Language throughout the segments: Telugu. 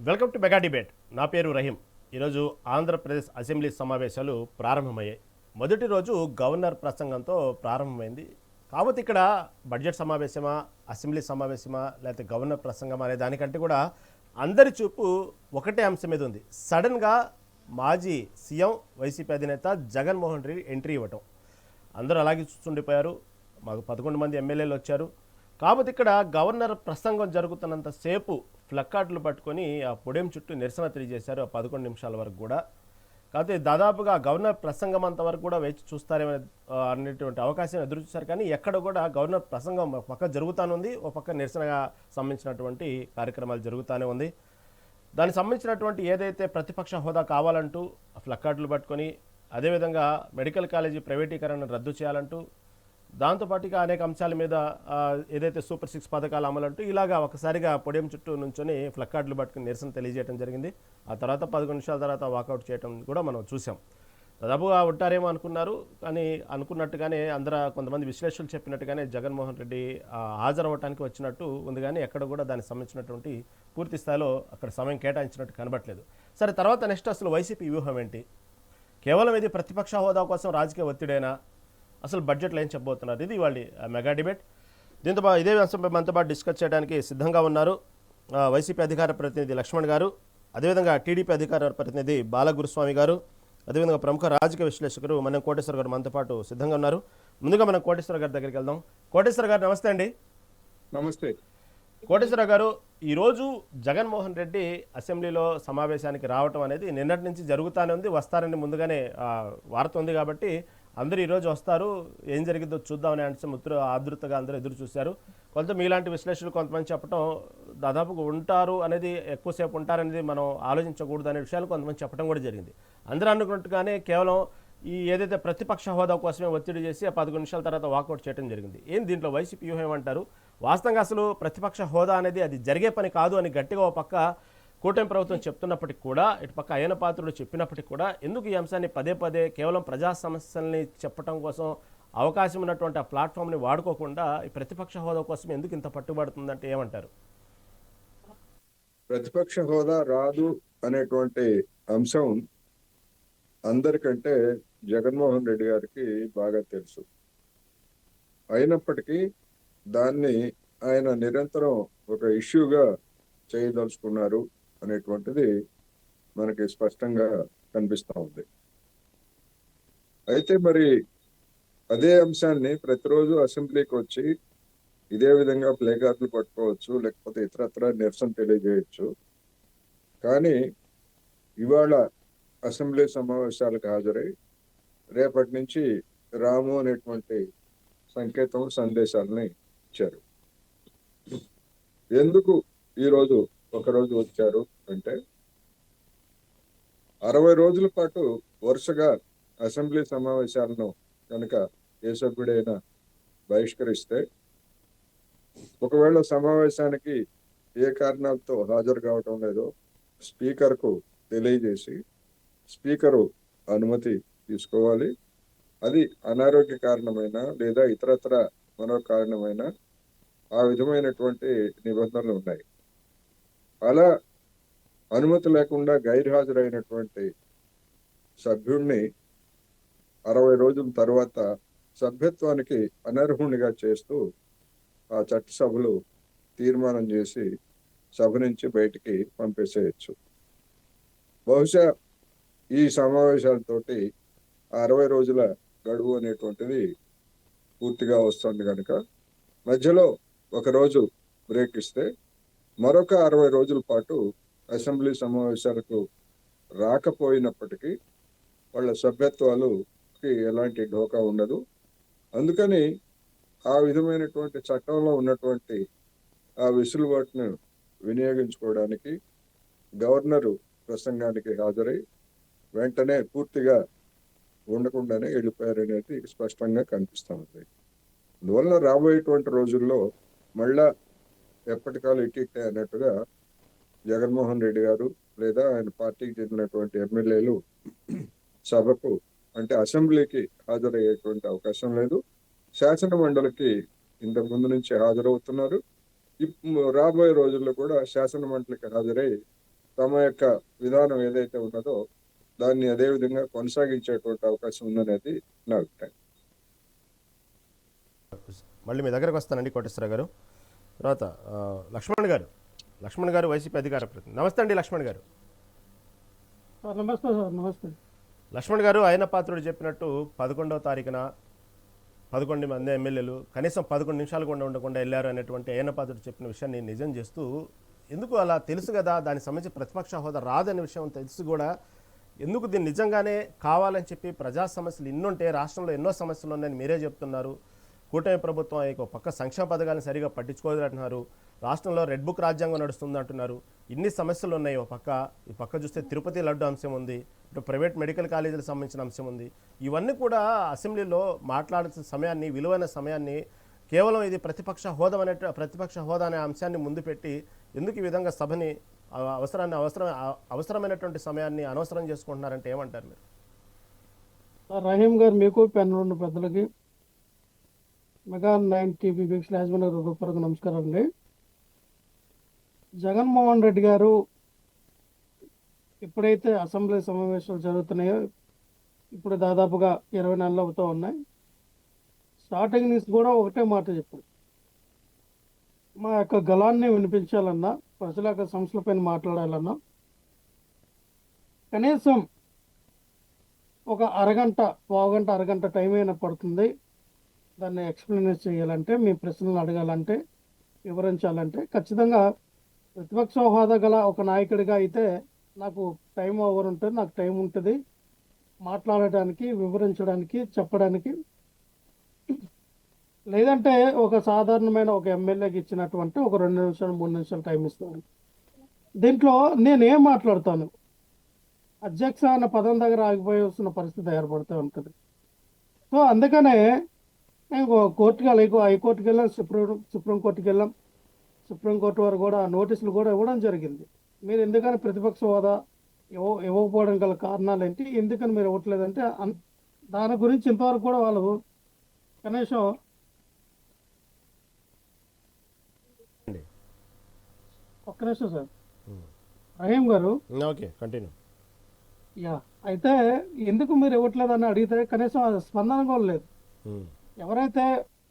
Welcome to mega debate. నా పేరు రహీం. ఈరోజు ఆంధ్రప్రదేశ్ అసెంబ్లీ సమావేశాలు ప్రారంభమయ్యాయి. మొదటి రోజు గవర్నర్ ప్రసంగంతో ప్రారంభమైంది. కాబట్టి ఇక్కడ బడ్జెట్ సమావేశమా, అసెంబ్లీ సమావేశమా, లేకపోతే గవర్నర్ ప్రసంగమా అనే దానికంటే కూడా అందరి చూపు ఒకటే అంశం మీద ఉంది. సడన్గా మాజీ సీఎం వైసీపీ అధినేత జగన్మోహన్ రెడ్డి ఎంట్రీ ఇవ్వటం. అందరూ అలాగే చూస్తుండిపోయారు. మాకు 11 మంది ఎమ్మెల్యేలు వచ్చారు. కాబట్టి ఇక్కడ గవర్నర్ ప్రసంగం జరుగుతున్నంతసేపు ఫ్లక్కార్డులు పట్టుకొని ఆ పొడేం చుట్టూ నిరసన తెలియజేశారు ఆ 11 నిమిషాల వరకు కూడా. కాకపోతే దాదాపుగా గవర్నర్ ప్రసంగం అంతవరకు కూడా వేచి చూస్తారేమో అనేటువంటి అవకాశం ఎదురు చూశారు. కానీ ఎక్కడ కూడా గవర్నర్ ప్రసంగం ఒక పక్క జరుగుతానుంది, ఒక పక్క నిరసనగా సంబంధించినటువంటి కార్యక్రమాలు జరుగుతూనే ఉంది. దానికి సంబంధించినటువంటి ఏదైతే ప్రతిపక్ష హోదా కావాలంటూ ఫ్లక్కార్డులు పట్టుకొని, అదేవిధంగా మెడికల్ కాలేజీ ప్రైవేటీకరణను రద్దు చేయాలంటూ, దాంతోపాటుగా అనేక అంశాల మీద ఏదైతే సూపర్ 6 పథకాలు అమలంటూ ఇలాగా ఒకసారిగా పొడియం చుట్టూ నుంచొని ఫ్లక్కార్డులు పట్టుకుని నిరసన తెలియజేయడం జరిగింది. ఆ తర్వాత 11 నిమిషాల తర్వాత వాకౌట్ చేయడం కూడా మనం చూసాం. దాదాపుగా ఉంటారేమో అనుకున్నారు. కానీ అనుకున్నట్టుగానే కొంతమంది విశ్లేషకులు చెప్పినట్టుగానే జగన్మోహన్ రెడ్డి హాజరవ్వడానికి వచ్చినట్టు ఉంది. కానీ ఎక్కడ కూడా దానికి సంబంధించినటువంటి పూర్తి స్థాయిలో అక్కడ సమయం కేటాయించినట్టు కనబట్లేదు. సరే, తర్వాత నెక్స్ట్ అసలు వైసీపీ వ్యూహం ఏంటి? కేవలం ఇది ప్రతిపక్ష హోదా కోసం రాజకీయ ఒత్తిడేనా? అసలు బడ్జెట్లో ఏం చెప్పబోతున్నారు? ఇది వాళ్ళ మెగా డిబేట్. దీంతో ఇదే అంశంపై మనతో పాటు డిస్కస్ చేయడానికి సిద్ధంగా ఉన్నారు వైసీపీ అధికార ప్రతినిధి లక్ష్మణ్ గారు, అదేవిధంగా టీడీపీ అధికార ప్రతినిధి బాలగురుస్వామి గారు, అదేవిధంగా ప్రముఖ రాజకీయ విశ్లేషకులు మనం కోటేశ్వర గారు మనతో పాటు సిద్ధంగా ఉన్నారు. ముందుగా మనం కోటేశ్వర గారి దగ్గరికి వెళ్దాం. కోటేశ్వర గారు నమస్తే అండి. నమస్తే కోటేశ్వర గారు, ఈరోజు జగన్మోహన్ రెడ్డి అసెంబ్లీలో సమావేశానికి రావటం అనేది నిన్నటి నుంచి జరుగుతూనే ఉంది. వస్తారని ముందుగానే వార్త ఉంది. కాబట్టి అందరూ ఈరోజు వస్తారు, ఏం జరిగిందో చూద్దామనే అంశం ఆదృతగా అందరూ ఎదురు చూశారు. కొంత మీలాంటి విశ్లేషకులు కొంతమంది చెప్పడం దాదాపుగా ఉంటారు అనేది, ఎక్కువసేపు ఉంటారనేది మనం ఆలోచించకూడదు అనే విషయాలు కొంతమంది చెప్పడం కూడా జరిగింది. అందరూ అనుకున్నట్టుగానే కేవలం ఈ ఏదైతే ప్రతిపక్ష హోదా కోసమే ఒత్తిడి చేసి ఆ 11 నిమిషాల తర్వాత వాకౌట్ చేయడం జరిగింది. ఏం దీంట్లో వైసీపీ వ్యూహం ఏమంటారు? వాస్తవంగా అసలు ప్రతిపక్ష హోదా అనేది అది జరిగే పని కాదు అని గట్టిగా ఒక పక్క కూటమి ప్రభుత్వం చెప్తున్నప్పటికీ కూడా, ఇటు పక్క అయ్యన పాత్రుడు చెప్పినప్పటికీ కూడా, ఎందుకు ఈ అంశాన్ని పదే పదే కేవలం ప్రజా సమస్యల్ని చెప్పడం కోసం అవకాశం ఉన్నటువంటి ఆ ప్లాట్ఫామ్ని వాడుకోకుండా ఈ ప్రతిపక్ష హోదా కోసం ఎందుకు ఇంత పట్టుబడుతుందంటే ఏమంటారు? ప్రతిపక్ష హోదా రాదు అనేటువంటి అంశం అందరికంటే జగన్మోహన్ రెడ్డి గారికి బాగా తెలుసు. అయినప్పటికీ దాన్ని ఆయన నిరంతరం ఒక ఇష్యూగా చేయదలుచుకున్నారు అనేటువంటిది మనకి స్పష్టంగా కనిపిస్తూ ఉంది. అయితే మరి అదే అంశాన్ని ప్రతిరోజు అసెంబ్లీకి వచ్చి ఇదే విధంగా ప్లేకార్డులు పట్టుకోవచ్చు, లేకపోతే ఇతరత్ర నిరసన తెలియజేయచ్చు. కానీ ఇవాళ అసెంబ్లీ సమావేశాలకు హాజరై రేపటి నుంచి రాము అనేటువంటి సంకేతం సందేశాలని ఇచ్చారు. ఎందుకు ఈరోజు ఒకరోజు వచ్చారు అంటే, 60 రోజుల పాటు వరుసగా అసెంబ్లీ సమావేశాలను కనుక ఏ సభ్యుడైనా బహిష్కరిస్తే, ఒకవేళ సమావేశానికి ఏ కారణాలతో హాజరు కావటం లేదో స్పీకర్కు తెలియజేసి స్పీకరు అనుమతి తీసుకోవాలి. అది అనారోగ్య కారణమైన లేదా ఇతరత్ర మరో కారణమైన ఆ విధమైనటువంటి నిబంధనలు ఉన్నాయి. అలా అనుమతి లేకుండా గైర్హాజరైనటువంటి సభ్యుడిని 60 రోజుల తర్వాత సభ్యత్వానికి అనర్హునిగా చేస్తూ ఆ చట్టసభలు తీర్మానం చేసి సభ నుంచి బయటికి పంపేసేయచ్చు. బహుశా ఈ సమావేశాలతోటి 60 రోజుల గడువు అనేటువంటిది పూర్తిగా వస్తుంది కనుక మధ్యలో ఒకరోజు బ్రేక్ ఇస్తే మరొక 60 రోజుల పాటు అసెంబ్లీ సమావేశాలకు రాకపోయినప్పటికీ వాళ్ళ సభ్యత్వాలుకి ఎలాంటి ఢోకా ఉండదు. అందుకని ఆ విధమైనటువంటి చట్టంలో ఉన్నటువంటి ఆ వెసులుబాటును వినియోగించుకోవడానికి గవర్నరు ప్రసంగానికి హాజరై వెంటనే పూర్తిగా ఉండకుండానే వెళ్ళిపోయారనేది స్పష్టంగా కనిపిస్తూ ఉంది. అందువల్ల రాబోయేటువంటి రోజుల్లో మళ్ళా ఎప్పటికాలు ఇట్టే అన్నట్టుగా జగన్మోహన్ రెడ్డి గారు లేదా ఆయన పార్టీకి చెందినటువంటి ఎమ్మెల్యేలు సభకు అంటే అసెంబ్లీకి హాజరయ్యేటువంటి అవకాశం లేదు. శాసన మండలికి ఇంతకు ముందు నుంచి హాజరవుతున్నారు. రాబోయే రోజుల్లో కూడా శాసన మండలికి హాజరై తమ యొక్క విధానం ఏదైతే ఉన్నదో దాన్ని అదే విధంగా కొనసాగించేటువంటి అవకాశం ఉందనేది నా అభిప్రాయం. మళ్ళీ మీ దగ్గరకు వస్తానండి కోటేశ్వర గారు. తర్వాత లక్ష్మణ్ గారు వైసీపీ అధికార ప్రతినిధి. నమస్తే అండి లక్ష్మణ్ గారు. నమస్తే సార్. నమస్తే. లక్ష్మణ్ గారు, ఆయన పాత్రుడు చెప్పినట్టు 11వ తారీఖున 11 మంది ఎమ్మెల్యేలు కనీసం 11 నిమిషాలు కూడా ఉండకుండా వెళ్ళారు అనేటువంటి ఆయన పాత్రుడు చెప్పిన విషయాన్ని నిజం చేస్తూ, ఎందుకు అలా తెలుసు కదా దానికి సంబంధించి ప్రతిపక్ష హోదా రాదనే విషయం తెలుసు కూడా ఎందుకు దీన్ని నిజంగానే కావాలని చెప్పి ప్రజా సమస్యలు ఇన్నుంటే రాష్ట్రంలో ఎన్నో సమస్యలు ఉన్నాయని మీరే చెప్తున్నారు. కూటమి ప్రభుత్వం ఒక పక్క సంక్షేమ పథకాలను సరిగా పట్టించుకోదంటున్నారు. రాష్ట్రంలో రెడ్ బుక్ రాజ్యాంగం నడుస్తుంది అంటున్నారు. ఇన్ని సమస్యలు ఉన్నాయి. ఈ పక్క చూస్తే తిరుపతి లడ్డు అంశం ఉంది, ఇటు ప్రైవేట్ మెడికల్ కాలేజీలకు సంబంధించిన అంశం ఉంది. ఇవన్నీ కూడా అసెంబ్లీలో మాట్లాడాల్సిన సమయాన్ని, విలువైన సమయాన్ని కేవలం ఇది ప్రతిపక్ష హోదా అనే అంశాన్ని ముందు పెట్టి ఎందుకు ఈ విధంగా సభని అవసరమైనటువంటి సమయాన్ని అనవసరం చేసుకుంటున్నారంటే ఏమంటారు మీరు? రహీం గారు, మీకు పెన్నున్న పెద్దలకి, మెగా 9 టీవీ వీక్షణ యాజమాన్య హృదయపూర్వక నమస్కారం అండి. జగన్మోహన్ రెడ్డి గారు ఎప్పుడైతే అసెంబ్లీ సమావేశాలు జరుగుతున్నాయో, ఇప్పుడు దాదాపుగా 20 నెలలు అవుతూ ఉన్నాయి. స్టార్టింగ్ నుంచి కూడా ఒకటే మాట చెప్పారు, మా యొక్క గళాన్ని వినిపించాలన్నా, ప్రజల యొక్క సమస్యలపైన మాట్లాడాలన్నా కనీసం ఒక అరగంట టైం అయినా పడుతుంది. దాన్ని ఎక్స్ప్లెయిన్ చేయాలంటే, మీ ప్రశ్నలు అడగాలంటే, వివరించాలంటే ఖచ్చితంగా ప్రతిపక్ష హోదా గల ఒక నాయకుడిగా అయితే నాకు టైం ఓవర్ ఉంటుంది, నాకు టైం ఉంటుంది మాట్లాడటానికి, వివరించడానికి, చెప్పడానికి. లేదంటే ఒక సాధారణమైన ఒక ఎమ్మెల్యేకి ఇచ్చినటువంటి ఒక 2 నిమిషాలు 3 నిమిషాలు టైం ఇస్తాను. దీంట్లో నేనేం మాట్లాడతాను, అధ్యక్ష అన్న పదం దగ్గర ఆగిపోయి వస్తున్న పరిస్థితి ఏర్పడుతూ ఉంటుంది. సో అందుకనే నేను హైకోర్టుకి వెళ్ళాం, సుప్రీంకోర్టుకి వెళ్ళాం. సుప్రీంకోర్టు వారు కూడా నోటీసులు కూడా ఇవ్వడం జరిగింది. మీరు ఎందుకని ప్రతిపక్ష హోదా ఇవ్వకపోవడం గల కారణాలు ఏంటి, ఎందుకని మీరు ఇవ్వట్లేదంటే దాని గురించి ఇంతవరకు కూడా వాళ్ళు కనీసం ఒక్క నిమిషం సార్. రహీం గారు, అయితే ఎందుకు మీరు ఇవ్వట్లేదని అడిగితే కనీసం స్పందన కూడా లేదు. ఎవరైతే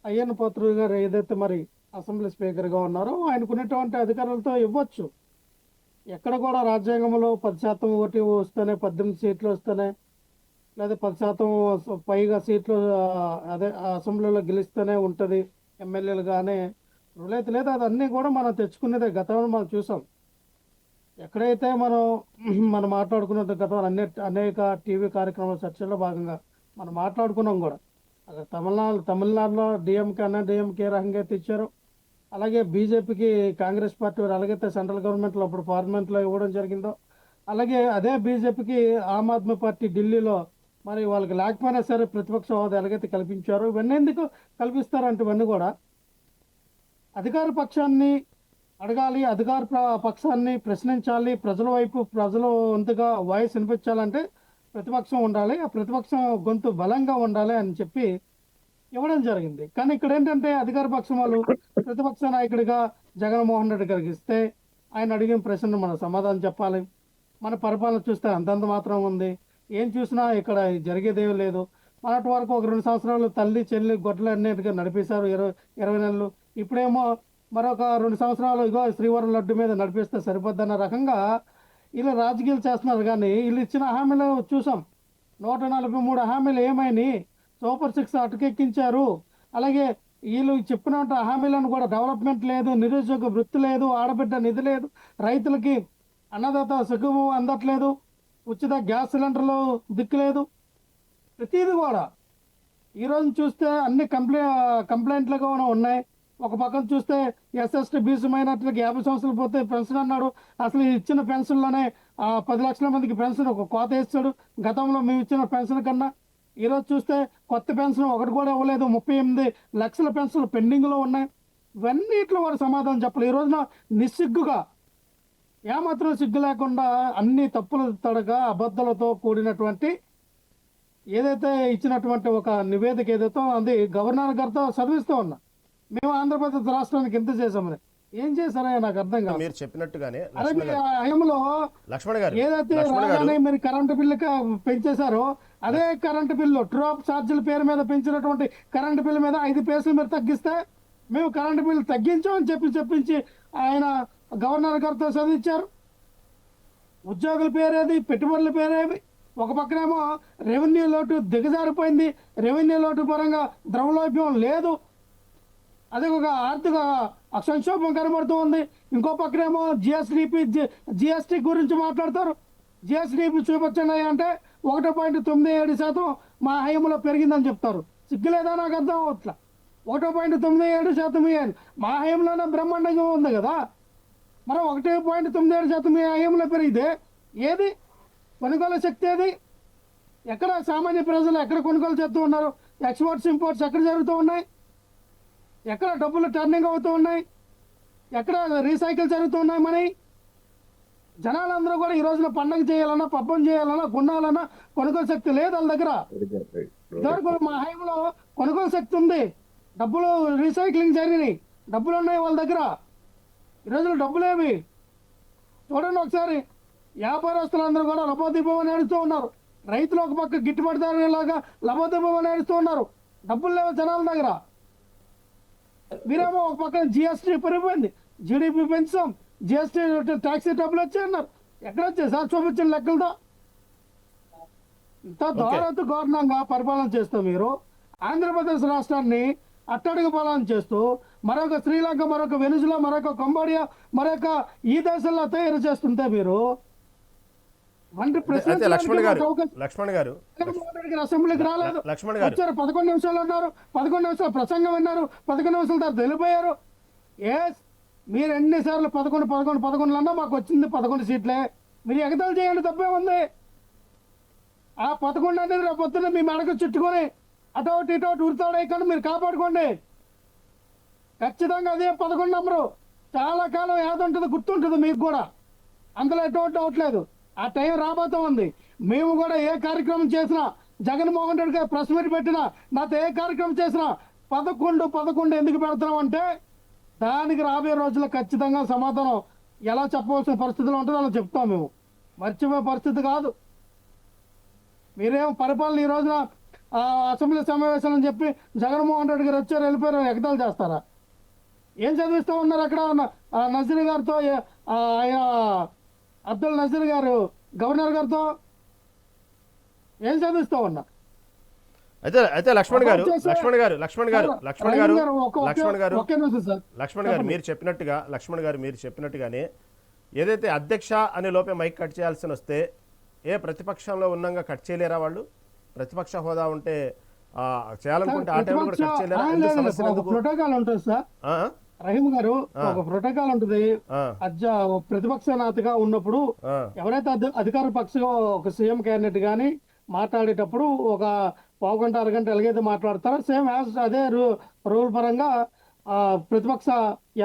అయ్యన్న పాత్రుడు గారు ఏదైతే మరి అసెంబ్లీ స్పీకర్గా ఉన్నారో ఆయనకున్నటువంటి అధికారులతో ఇవ్వచ్చు. ఎక్కడ కూడా రాజ్యాంగంలో 10% ఓటు వస్తేనే, 18 సీట్లు వస్తేనే, లేదా 10% పైగా సీట్లు అదే అసెంబ్లీలో గెలిస్తేనే ఉంటుంది ఎమ్మెల్యేలు. కానీ రూలైతే లేదు. అది అన్నీ కూడా మనం తెచ్చుకునేదే. గతంలో మనం చూసాం. ఎక్కడైతే మనం మాట్లాడుకున్నట్టు గతంలో అనేక టీవీ కార్యక్రమాల చర్చల్లో భాగంగా మనం మాట్లాడుకున్నాం కూడా. అక్కడ తమిళనాడులో డిఎంకే రకంగా తెచ్చారు. అలాగే బీజేపీకి కాంగ్రెస్ పార్టీ వారు ఎలాగైతే సెంట్రల్ గవర్నమెంట్లో అప్పుడు పార్లమెంట్లో ఇవ్వడం జరిగిందో, అలాగే అదే బీజేపీకి ఆమ్ ఆద్మీ పార్టీ ఢిల్లీలో మరి వాళ్ళకి లేకపోయినా సరే ప్రతిపక్ష హోదా ఎలాగైతే కల్పించారో, ఇవన్నీ ఎందుకు కల్పిస్తారంటే ఇవన్నీ కూడా అధికార పక్షాన్ని అడగాలి, అధికార పక్షాన్ని ప్రశ్నించాలి, ప్రజల వైపు ప్రజలు వంతుగా వాయిస్ వినిపించాలంటే ప్రతిపక్షం ఉండాలి, ఆ ప్రతిపక్షం గొంతు బలంగా ఉండాలి అని చెప్పి ఇవ్వడం జరిగింది. కానీ ఇక్కడ ఏంటంటే అధికార పక్షం వాళ్ళు ప్రతిపక్ష నాయకుడిగా జగన్మోహన్ రెడ్డి గారికి ఇస్తే ఆయన అడిగిన ప్రశ్న మనం సమాధానం చెప్పాలి. మన పరిపాలన చూస్తే అంతంత మాత్రం ఉంది, ఏం చూసినా ఇక్కడ జరిగేదేమీ లేదు. మొన్నటి వరకు ఒక 2 సంవత్సరాలు తల్లి చెల్లి గొడ్డలు అన్నిటిగా నడిపేశారు 20 నెలలు. ఇప్పుడేమో మరొక 2 సంవత్సరాలు ఇగో శ్రీవారం లడ్డు మీద నడిపిస్తే సరిపోద్దన్న రకంగా వీళ్ళు రాజకీయాలు చేస్తున్నారు. కానీ వీళ్ళు ఇచ్చిన హామీలు చూసాం. 143 హామీలు ఏమైనాయి? సూపర్ 6 అటకెక్కించారు. అలాగే వీళ్ళు చెప్పిన హామీలను కూడా డెవలప్మెంట్ లేదు, నిరుద్యోగ వృత్తి లేదు, ఆడబిడ్డ నిధి లేదు, రైతులకి అన్నదాత సుఖము అందట్లేదు, ఉచిత గ్యాస్ సిలిండర్లు దిక్కు లేదు. ప్రతిదీ కూడా ఈరోజు చూస్తే అన్ని కంప్లైంట్లుగా ఉన్నాయి. ఒక పక్కన చూస్తే ఎస్ఎస్టీ బీసీ మైనార్టీలకు 50 సంవత్సరాలు పోతే పెన్షన్ అన్నాడు. అసలు ఇచ్చిన పెన్షన్లోనే 10 లక్షల మందికి పెన్షన్ ఒక కోత వేస్తాడు. గతంలో మేము ఇచ్చిన పెన్షన్ కన్నా ఈరోజు చూస్తే కొత్త పెన్షన్ ఒకటి కూడా ఇవ్వలేదు. 38 లక్షల పెన్షన్లు పెండింగ్లో ఉన్నాయి. ఇవన్నిట్లో వారు సమాధానం చెప్పలేదు. ఈ రోజున నిస్సిగ్గుగా, ఏమాత్రం సిగ్గు లేకుండా అన్ని తప్పుల తడగా అబద్ధాలతో కూడినటువంటి ఏదైతే ఇచ్చినటువంటి ఒక నివేదిక ఏదైతే అది గవర్నర్ గారితో చదివిస్తూ ఉన్నా, మేము ఆంధ్రప్రదేశ్ రాష్ట్రానికి ఎంత చేసామని. ఏం చేశారో నాకు అర్థం కాదు. మీరు చెప్పినట్టుగానే అరే మీ హయాంలో లక్ష్మణ్ గారు ఏదైతే రాగానే మీరు కరెంటు బిల్లు పెంచేశారో అదే కరెంటు బిల్లు ట్రూప్ ఛార్జీల పేరు మీద పెంచినటువంటి కరెంటు బిల్లు మీద 5 పైసలు మీరు తగ్గిస్తే మేము కరెంటు బిల్లు తగ్గించామని చెప్పించి ఆయన గవర్నర్ గారితో చదివించారు. ఉద్యోగుల పేరేది, పెట్టుబడుల పేరేవి. ఒక పక్కనేమో రెవెన్యూ లోటు దిగజారిపోయింది, రెవెన్యూ లోటు పరంగా ద్రవ్యలోప్యం లేదు, అదే ఒక ఆర్థిక సంక్షోభం కనబడుతూ ఉంది. ఇంకో పక్కనేమో జిఎస్టీ గురించి మాట్లాడతారు. జిఎస్డిపి చూపించండి అంటే 1.97% మా హయాంలో పెరిగిందని చెప్తారు. సిగ్గులేదా? నాకు అర్థం అవట్లా. 1.97% మా హయాంలోనే బ్రహ్మాండంగా ఉంది కదా. మనం 1.97% మీ హయాంలో పెరిగితే ఏది కొనుగోలు శక్తి? ఏది? ఎక్కడ సామాన్య ప్రజలు ఎక్కడ కొనుగోలు చేస్తూ ఉన్నారు? ఎక్స్పోర్ట్స్ ఇంపోర్ట్స్ ఎక్కడ జరుగుతూ ఉన్నాయి? ఎక్కడ డబ్బులు టర్నింగ్ అవుతూ ఉన్నాయి? ఎక్కడ రీసైకిల్ జరుగుతూ ఉన్నాయి? మనీ జనాలందరూ కూడా ఈ రోజున పండగ చేయాలన్నా, పబ్బం చేయాలన్నా, కొనాలన్నా కొనుగోలు శక్తి లేదు వాళ్ళ దగ్గర. ఇదివరకు మా హయాంలో కొనుగోలు శక్తి ఉంది, డబ్బులు రీసైక్లింగ్ జరిగినాయి, డబ్బులు ఉన్నాయి వాళ్ళ దగ్గర. ఈ రోజున డబ్బులేవి చూడండి ఒకసారి. వ్యాపారస్తులందరూ కూడా లబోదిబోమని ఏడుస్తూ ఉన్నారు. రైతులు ఒక పక్క గిట్టుబాటు ధరలాగా లబోదిబోమని ఏడుస్తూ ఉన్నారు. డబ్బులు లేవు జనాల దగ్గర. మీరేమో ఒక పక్కన జిఎస్టీ పెరిగిపోయింది, జీడిపి పెంచాం, జిఎస్టీ ట్యాక్సీ డబ్బులు వచ్చాయన్నారు. ఎక్కడ వచ్చాయి సార్? చూపించిన లెక్కలతో. ఇంత దారుణంగా పరిపాలన చేస్తూ మీరు ఆంధ్రప్రదేశ్ రాష్ట్రాన్ని అట్టడుగు పాలన చేస్తూ మరొక శ్రీలంక, మరొక వెనుజులా, మరొక కంబోడియా, మరొక ఈ దేశాల్లో తయారు చేస్తుంటే మీరు లక్ష్మణ్ గారు అసెంబ్లీకి రాలేదు. వచ్చారు, 11 నిమిషాలు ఉన్నారు, 11 నిమిషాలు ప్రసంగం విన్నారు, 11 నిమిషాల తర్వాత వెళ్ళిపోయారు. మీరు ఎన్నిసార్లు 11 అన్నా మాకు వచ్చింది 11 సీట్లే. మీరు ఎగతాలు చేయండి, తప్పే ఉంది. ఆ 11 అనేది రేపు పొద్దున్న మీ మెడకు చుట్టుకొని అటో ఇటో ఉరితాడేయకుండా మీరు కాపాడుకోండి. ఖచ్చితంగా అదే 11 నంబరు చాలా కాలం ఏదుంటుంది గుర్తుంటుంది మీకు కూడా. అందులో ఎటువంటి అవట్లేదు. ఆ టైం రాబోతా ఉంది. మేము కూడా ఏ కార్యక్రమం చేసినా, జగన్మోహన్ రెడ్డి గారు ప్రెస్ మీట్ పెట్టినా, నాతో ఏ కార్యక్రమం చేసినా 11 ఎందుకు పెడతాం అంటే దానికి రాబోయే రోజుల్లో ఖచ్చితంగా సమాధానం ఎలా చెప్పవలసిన పరిస్థితులు ఉంటుందో అలా చెప్తాం. మేము మర్చిపోయే పరిస్థితి కాదు. మీరేం పరిపాలన ఈ రోజున అసెంబ్లీ సమావేశాలని చెప్పి జగన్మోహన్ రెడ్డి గారు వచ్చారు, వెళ్ళిపోయారు, ఎగతాలు చేస్తారా? ఏం చదివిస్తూ ఉన్నారు అక్కడ నజీర్ గారితో? ఆయన అబ్దుల్ నజీర్ గారు గవర్నర్ గారితో ఏం చదివిస్తూ ఉన్నా? అయితే లక్ష్మణ్ గారు మీరు చెప్పినట్టుగానే ఏదైతే అధ్యక్ష అనే లోపే మైక్ కట్ చేయాల్సి వస్తే ఏ ప్రతిపక్షంలో ఉన్నంగా కట్ చేయలేరా? వాళ్ళు ప్రతిపక్ష హోదా ఉంటే చేయాలనుకుంటే ఆ టైంలో కూడా కట్ చేయలేరా? ప్రోటోకాల్ ఉంటుంది సార్ రహీం గారు, ఒక ప్రోటోకాల్ ఉంటుంది. ప్రతిపక్ష నేతగా ఉన్నప్పుడు ఎవరైతే అధికార పక్ష ఒక సీఎం క్యాండిడేట్ గాని మాట్లాడేటప్పుడు ఒక పావుగంట అరగంట ఎలాగైతే మాట్లాడతారో సేమ్ అదే రూల్ పరంగా ప్రతిపక్ష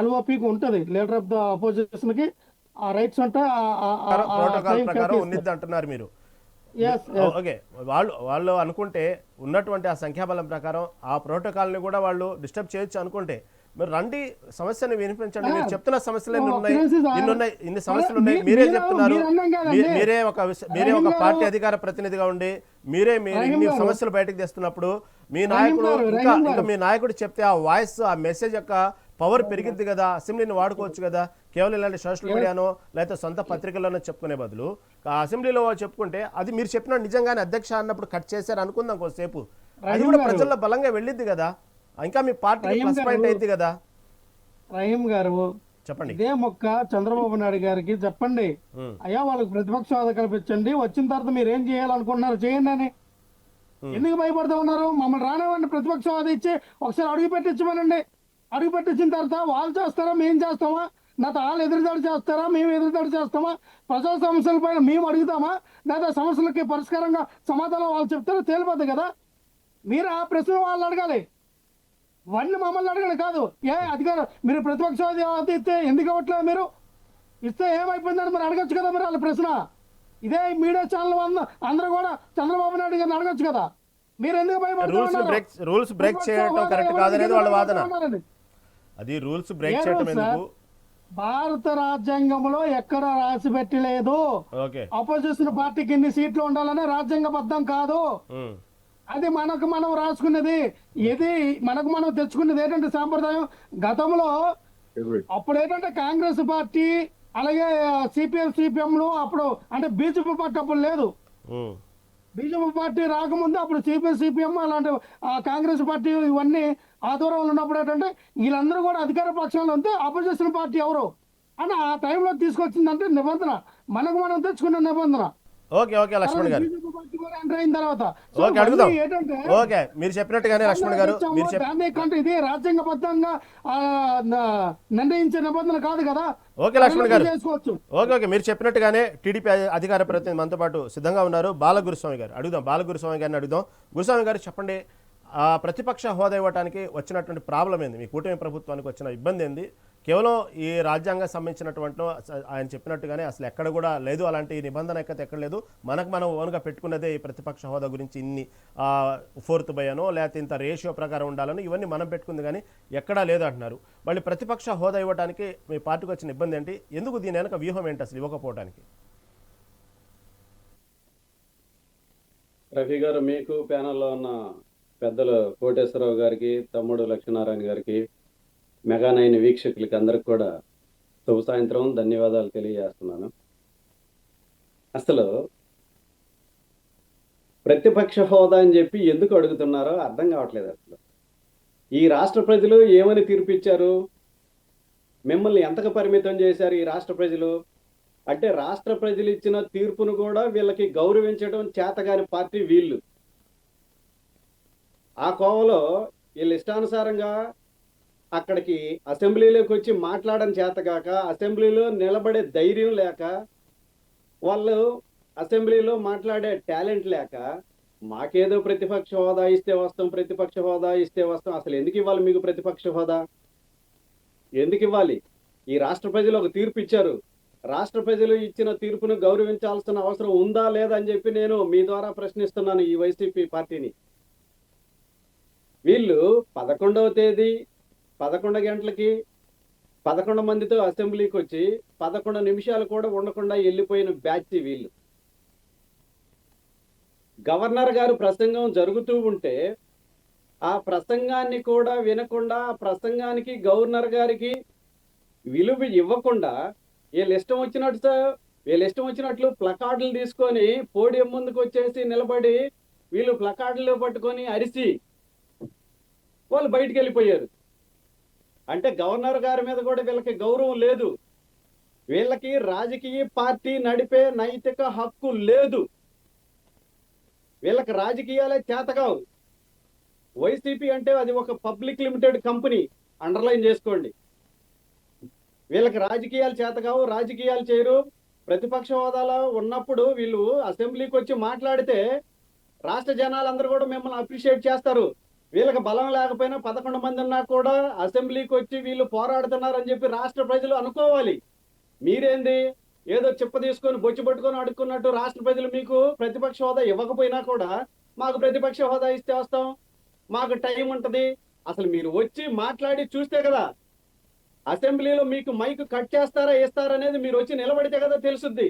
ఎల్ఓపికి ఉంటుంది, లీడర్ ఆఫ్ ద అపోజిషన్ కి ఆ రైట్స్ ఉంటాయి. అంటున్నారు మీరు. ఓకే, వాళ్ళు అనుకుంటే ఉన్నటువంటి ఆ సంఖ్యాబలం ప్రకారం ఆ ప్రోటోకాల్ ని కూడా వాళ్ళు డిస్టర్బ్ చేయొచ్చు అనుకుంటే మీరు రండి, సమస్యను వినిపించండి. మీరు చెప్తున్న సమస్యలు ఎన్ని ఉన్నాయి, ఇన్ని సమస్యలు ఉన్నాయి, మీరే చెప్తున్నారు. మీరే ఒక పార్టీ అధికార ప్రతినిధిగా ఉండి మీరే ఇన్ని సమస్యలు బయటకు తెస్తున్నప్పుడు మీ నాయకుడు ఇంకా మీ నాయకుడు చెప్తే ఆ వాయిస్, ఆ మెసేజ్ యొక్క పవర్ పెరిగింది కదా, అసెంబ్లీని వాడుకోవచ్చు కదా. కేవలం ఇలాంటి సోషల్ మీడియానో లేకపోతే సొంత పత్రికల్లోనో చెప్పుకునే బదులు అసెంబ్లీలో చెప్పుకుంటే అది మీరు చెప్పిన నిజంగానే అధ్యక్ష అన్నప్పుడు కట్ చేశారు అనుకుందాం కొంతసేపు, అది కూడా ప్రజల్లో బలంగా వెళ్ళింది కదా, ఇంకా మీ పార్టీ ప్లస్ పాయింట్ అయింది కదా. రహీం గారు చెప్పండి, ఇదే మొక్క చంద్రబాబు నాయుడు గారికి చెప్పండి, అయ్యా వాళ్ళకి ప్రతిపక్ష హోదా కల్పించండి, వచ్చిన తర్వాత మీరు ఏం చేయాలనుకుంటున్నారు చేయండి అని. ఎందుకు భయపడుతూ ఉన్నారు? మమ్మల్ని రానివ్వండి, ప్రతిపక్ష హోదా ఇచ్చి ఒకసారి అడుగు పెట్టించమనండి. అడుగు పెట్టించిన తర్వాత వాళ్ళు చేస్తారా, మేము చేస్తామా? లేదా వాళ్ళు ఎదురుదాడి చేస్తారా, మేము ఎదురుదాడి చేస్తామా? ప్రజా సమస్యల పైన మేము అడుగుతామా, లేదా సమస్యలకి పరిష్కారంగా సమాధానం వాళ్ళు చెప్తారో తేలిపోద్ది కదా. మీరు ఆ ప్రశ్న వాళ్ళు అడగాలి, వాళ్ళు మమ్మల్ని అడగడం కాదు. అధికారం మీరు ప్రతిపక్ష హోదా ఇస్తే ఎందుకు ఇవ్వట్లేదు? మీరు ఇస్తే ఏమైపోయిందని మరి అడగచ్చు కదా మీరు వాళ్ళ ప్రశ్న. ఇదే మీడియా ఛానల్ అందరూ కూడా చంద్రబాబు నాయుడు గారిని అడగచ్చు కదా. మీరు ఎందుకు రూల్స్ బ్రేక్ చేయడం కరెక్ట్ కాదనేది వాళ్ళ వాదన. అది రూల్స్ బ్రేక్ చేయడం ఎందుకు, భారత రాజ్యాంగంలో ఎక్కడ రాసి పెట్టలేదు ఓకే. అపోజిషన్ పార్టీకి ఇన్ని సీట్లు ఉండాలని రాజ్యాంగబద్ధం కాదు. ఉమ్. అది మనకు మనం రాసుకున్నది. ఇది మనకు మనం తెచ్చుకున్నది ఏంటంటే సాంప్రదాయం. గతంలో అప్పుడు ఏంటంటే కాంగ్రెస్ పార్టీ అలాగే సిపిఎంలు అప్పుడు అంటే బీజేపీ పార్టీ అప్పుడు లేదు. ఉమ్. బీజేపీ పార్టీ రాకముందు అప్పుడు సిపిఎం అలాంటి కాంగ్రెస్ పార్టీ ఇవన్నీ ఆధ్వర్యంలో ఉన్నప్పుడు ఏంటంటే వీళ్ళందరూ కూడా అధికార పక్షంలో ఉంటే అపోజిషన్ పార్టీ ఎవరు అని ఆ టైంలో తీసుకొచ్చిందంటే నిబంధన, మనకు మనం తెచ్చుకున్న నిబంధన. ఓకే ఓకే లక్ష్మణ్ గారు, బీజేపీ పార్టీ కూడా ఎంటర్ అయిన తర్వాత ఓకే అడుగుదాం. ఏంటంటే ఓకే మీరు చెప్పినట్టుగానే లక్ష్మణ్ గారు మీరు దాన్ని కంటే ఇది రాజ్యాంగబద్ధంగా నిర్ణయించే నిబంధన కాదు కదా. ఓకే లక్ష్మణ్ గారు, చేసుకోవచ్చు. ఓకే ఓకే మీరు చెప్పినట్టుగానే టీడీపీ అధికార ప్రతినిధి మనతో పాటు సిద్ధంగా ఉన్నారు బాలగురుస్వామి గారు. అడుగుదాం బాలగురుస్వామి గారిని అడుగుదాం. గురుస్వామి గారు చెప్పండి, ప్రతిపక్ష హోదా ఇవ్వడానికి వచ్చినటువంటి ప్రాబ్లం ఏంది, మీ కూటమి ప్రభుత్వానికి వచ్చిన ఇబ్బంది ఏంది? కేవలం ఈ రాజ్యాంగం సంబంధించినటువంటి ఆయన చెప్పినట్టుగానే అసలు ఎక్కడ కూడా లేదు, అలాంటి నిబంధన ఎక్కడ లేదు, మనకు మనం ఓన్గా పెట్టుకున్నదే ఈ ప్రతిపక్ష హోదా గురించి ఇన్ని 4th బయనో లేకపోతే ఇంత రేషియో ప్రకారం ఉండాలని ఇవన్నీ మనం పెట్టుకుంది కానీ ఎక్కడా లేదు అంటున్నారు. మళ్ళీ ప్రతిపక్ష హోదా ఇవ్వడానికి మీ పార్టీకి వచ్చిన ఇబ్బంది ఏంటి, ఎందుకు దీని వెనక వ్యూహం ఏంటి అసలు ఇవ్వకపోవడానికి? రఫీ గారు, మీకు ప్యానల్లో ఉన్న పెద్దలు కోటేశ్వరరావు గారికి, తమ్ముడు లక్ష్మీనారాయణ గారికి, మెగా 9 వీక్షకులకి అందరికి కూడా శుభ సాయంత్రం, ధన్యవాదాలు తెలియజేస్తున్నాను. అసలు ప్రతిపక్ష హోదా అని చెప్పి ఎందుకు అడుగుతున్నారో అర్థం కావట్లేదు. అసలు ఈ రాష్ట్ర ప్రజలు ఏమని తీర్పిచ్చారు, మిమ్మల్ని ఎంతకు పరిమితం చేశారు ఈ రాష్ట్ర ప్రజలు అంటే, రాష్ట్ర ప్రజలు ఇచ్చిన తీర్పును కూడా వీళ్ళకి గౌరవించడం చేతగాని పార్టీ వీళ్ళు. ఆ కోవలో వీళ్ళు ఇష్టానుసారంగా అక్కడికి అసెంబ్లీలోకి వచ్చి మాట్లాడడం చేతగాక, అసెంబ్లీలో నిలబడే ధైర్యం లేక, వాళ్ళు అసెంబ్లీలో మాట్లాడే టాలెంట్ లేక, మాకేదో ప్రతిపక్ష హోదా ఇస్తే వస్తాం, ప్రతిపక్ష హోదా ఇస్తే వస్తాం. అసలు ఎందుకు ఇవ్వాలి మీకు ప్రతిపక్ష హోదా? ఎందుకు ఇవ్వాలి? ఈ రాష్ట్ర ప్రజలు ఒక తీర్పు ఇచ్చారు. రాష్ట్ర ప్రజలు ఇచ్చిన తీర్పును గౌరవించాల్సిన అవసరం ఉందా లేదా అని చెప్పి నేను మీ ద్వారా ప్రశ్నిస్తున్నాను ఈ వైసీపీ పార్టీని. వీళ్ళు 11వ తేదీ 11 గంటలకి 11 మందితో అసెంబ్లీకి వచ్చి 11 నిమిషాలు కూడా ఉండకుండా వెళ్ళిపోయిన బ్యాచ్ వీళ్ళు. గవర్నర్ గారు ప్రసంగం జరుగుతూ ఉంటే ఆ ప్రసంగాన్ని కూడా వినకుండా, ఆ ప్రసంగానికి గవర్నర్ గారికి విలువ ఇవ్వకుండా వీళ్ళు ఇష్టం వచ్చినట్లు ప్లకార్డులు తీసుకొని పోడియం ముందుకు వచ్చేసి నిలబడి వీళ్ళు ప్లకార్డులు పట్టుకొని అరిసి వాళ్ళు బయటికి వెళ్ళిపోయారు. అంటే గవర్నర్ గారి మీద కూడా వీళ్ళకి గౌరవం లేదు, వీళ్ళకి రాజకీయ పార్టీ నడిపే నైతిక హక్కు లేదు, వీళ్ళకి రాజకీయాలే చేతకావు. వైసీపీ అంటే అది ఒక పబ్లిక్ లిమిటెడ్ కంపెనీ, అండర్లైన్ చేసుకోండి. వీళ్ళకి రాజకీయాలు చేతకావు, రాజకీయాలు చేయరు. ప్రతిపక్ష హోదాలో ఉన్నప్పుడు వీళ్ళు అసెంబ్లీకి వచ్చి మాట్లాడితే రాష్ట్ర జనాలందరూ కూడా మిమ్మల్ని అప్రిషియేట్ చేస్తారు. వీళ్ళకి బలం లేకపోయినా 11 మంది ఉన్నా కూడా అసెంబ్లీకి వచ్చి వీళ్ళు పోరాడుతున్నారని చెప్పి రాష్ట్ర ప్రజలు అనుకోవాలి. మీరేంది ఏదో చిప్ప తీసుకొని బొచ్చు పట్టుకొని అడుక్కున్నట్టు రాష్ట్ర ప్రజలు మీకు ప్రతిపక్ష హోదా ఇవ్వకపోయినా కూడా మాకు ప్రతిపక్ష హోదా ఇస్తే వస్తాం, మాకు టైం ఉంటది. అసలు మీరు వచ్చి మాట్లాడి చూస్తే కదా అసెంబ్లీలో మీకు మైక్ కట్ చేస్తారా ఇస్తారా అనేది మీరు వచ్చి నిలబడితే కదా తెలుసుద్ది.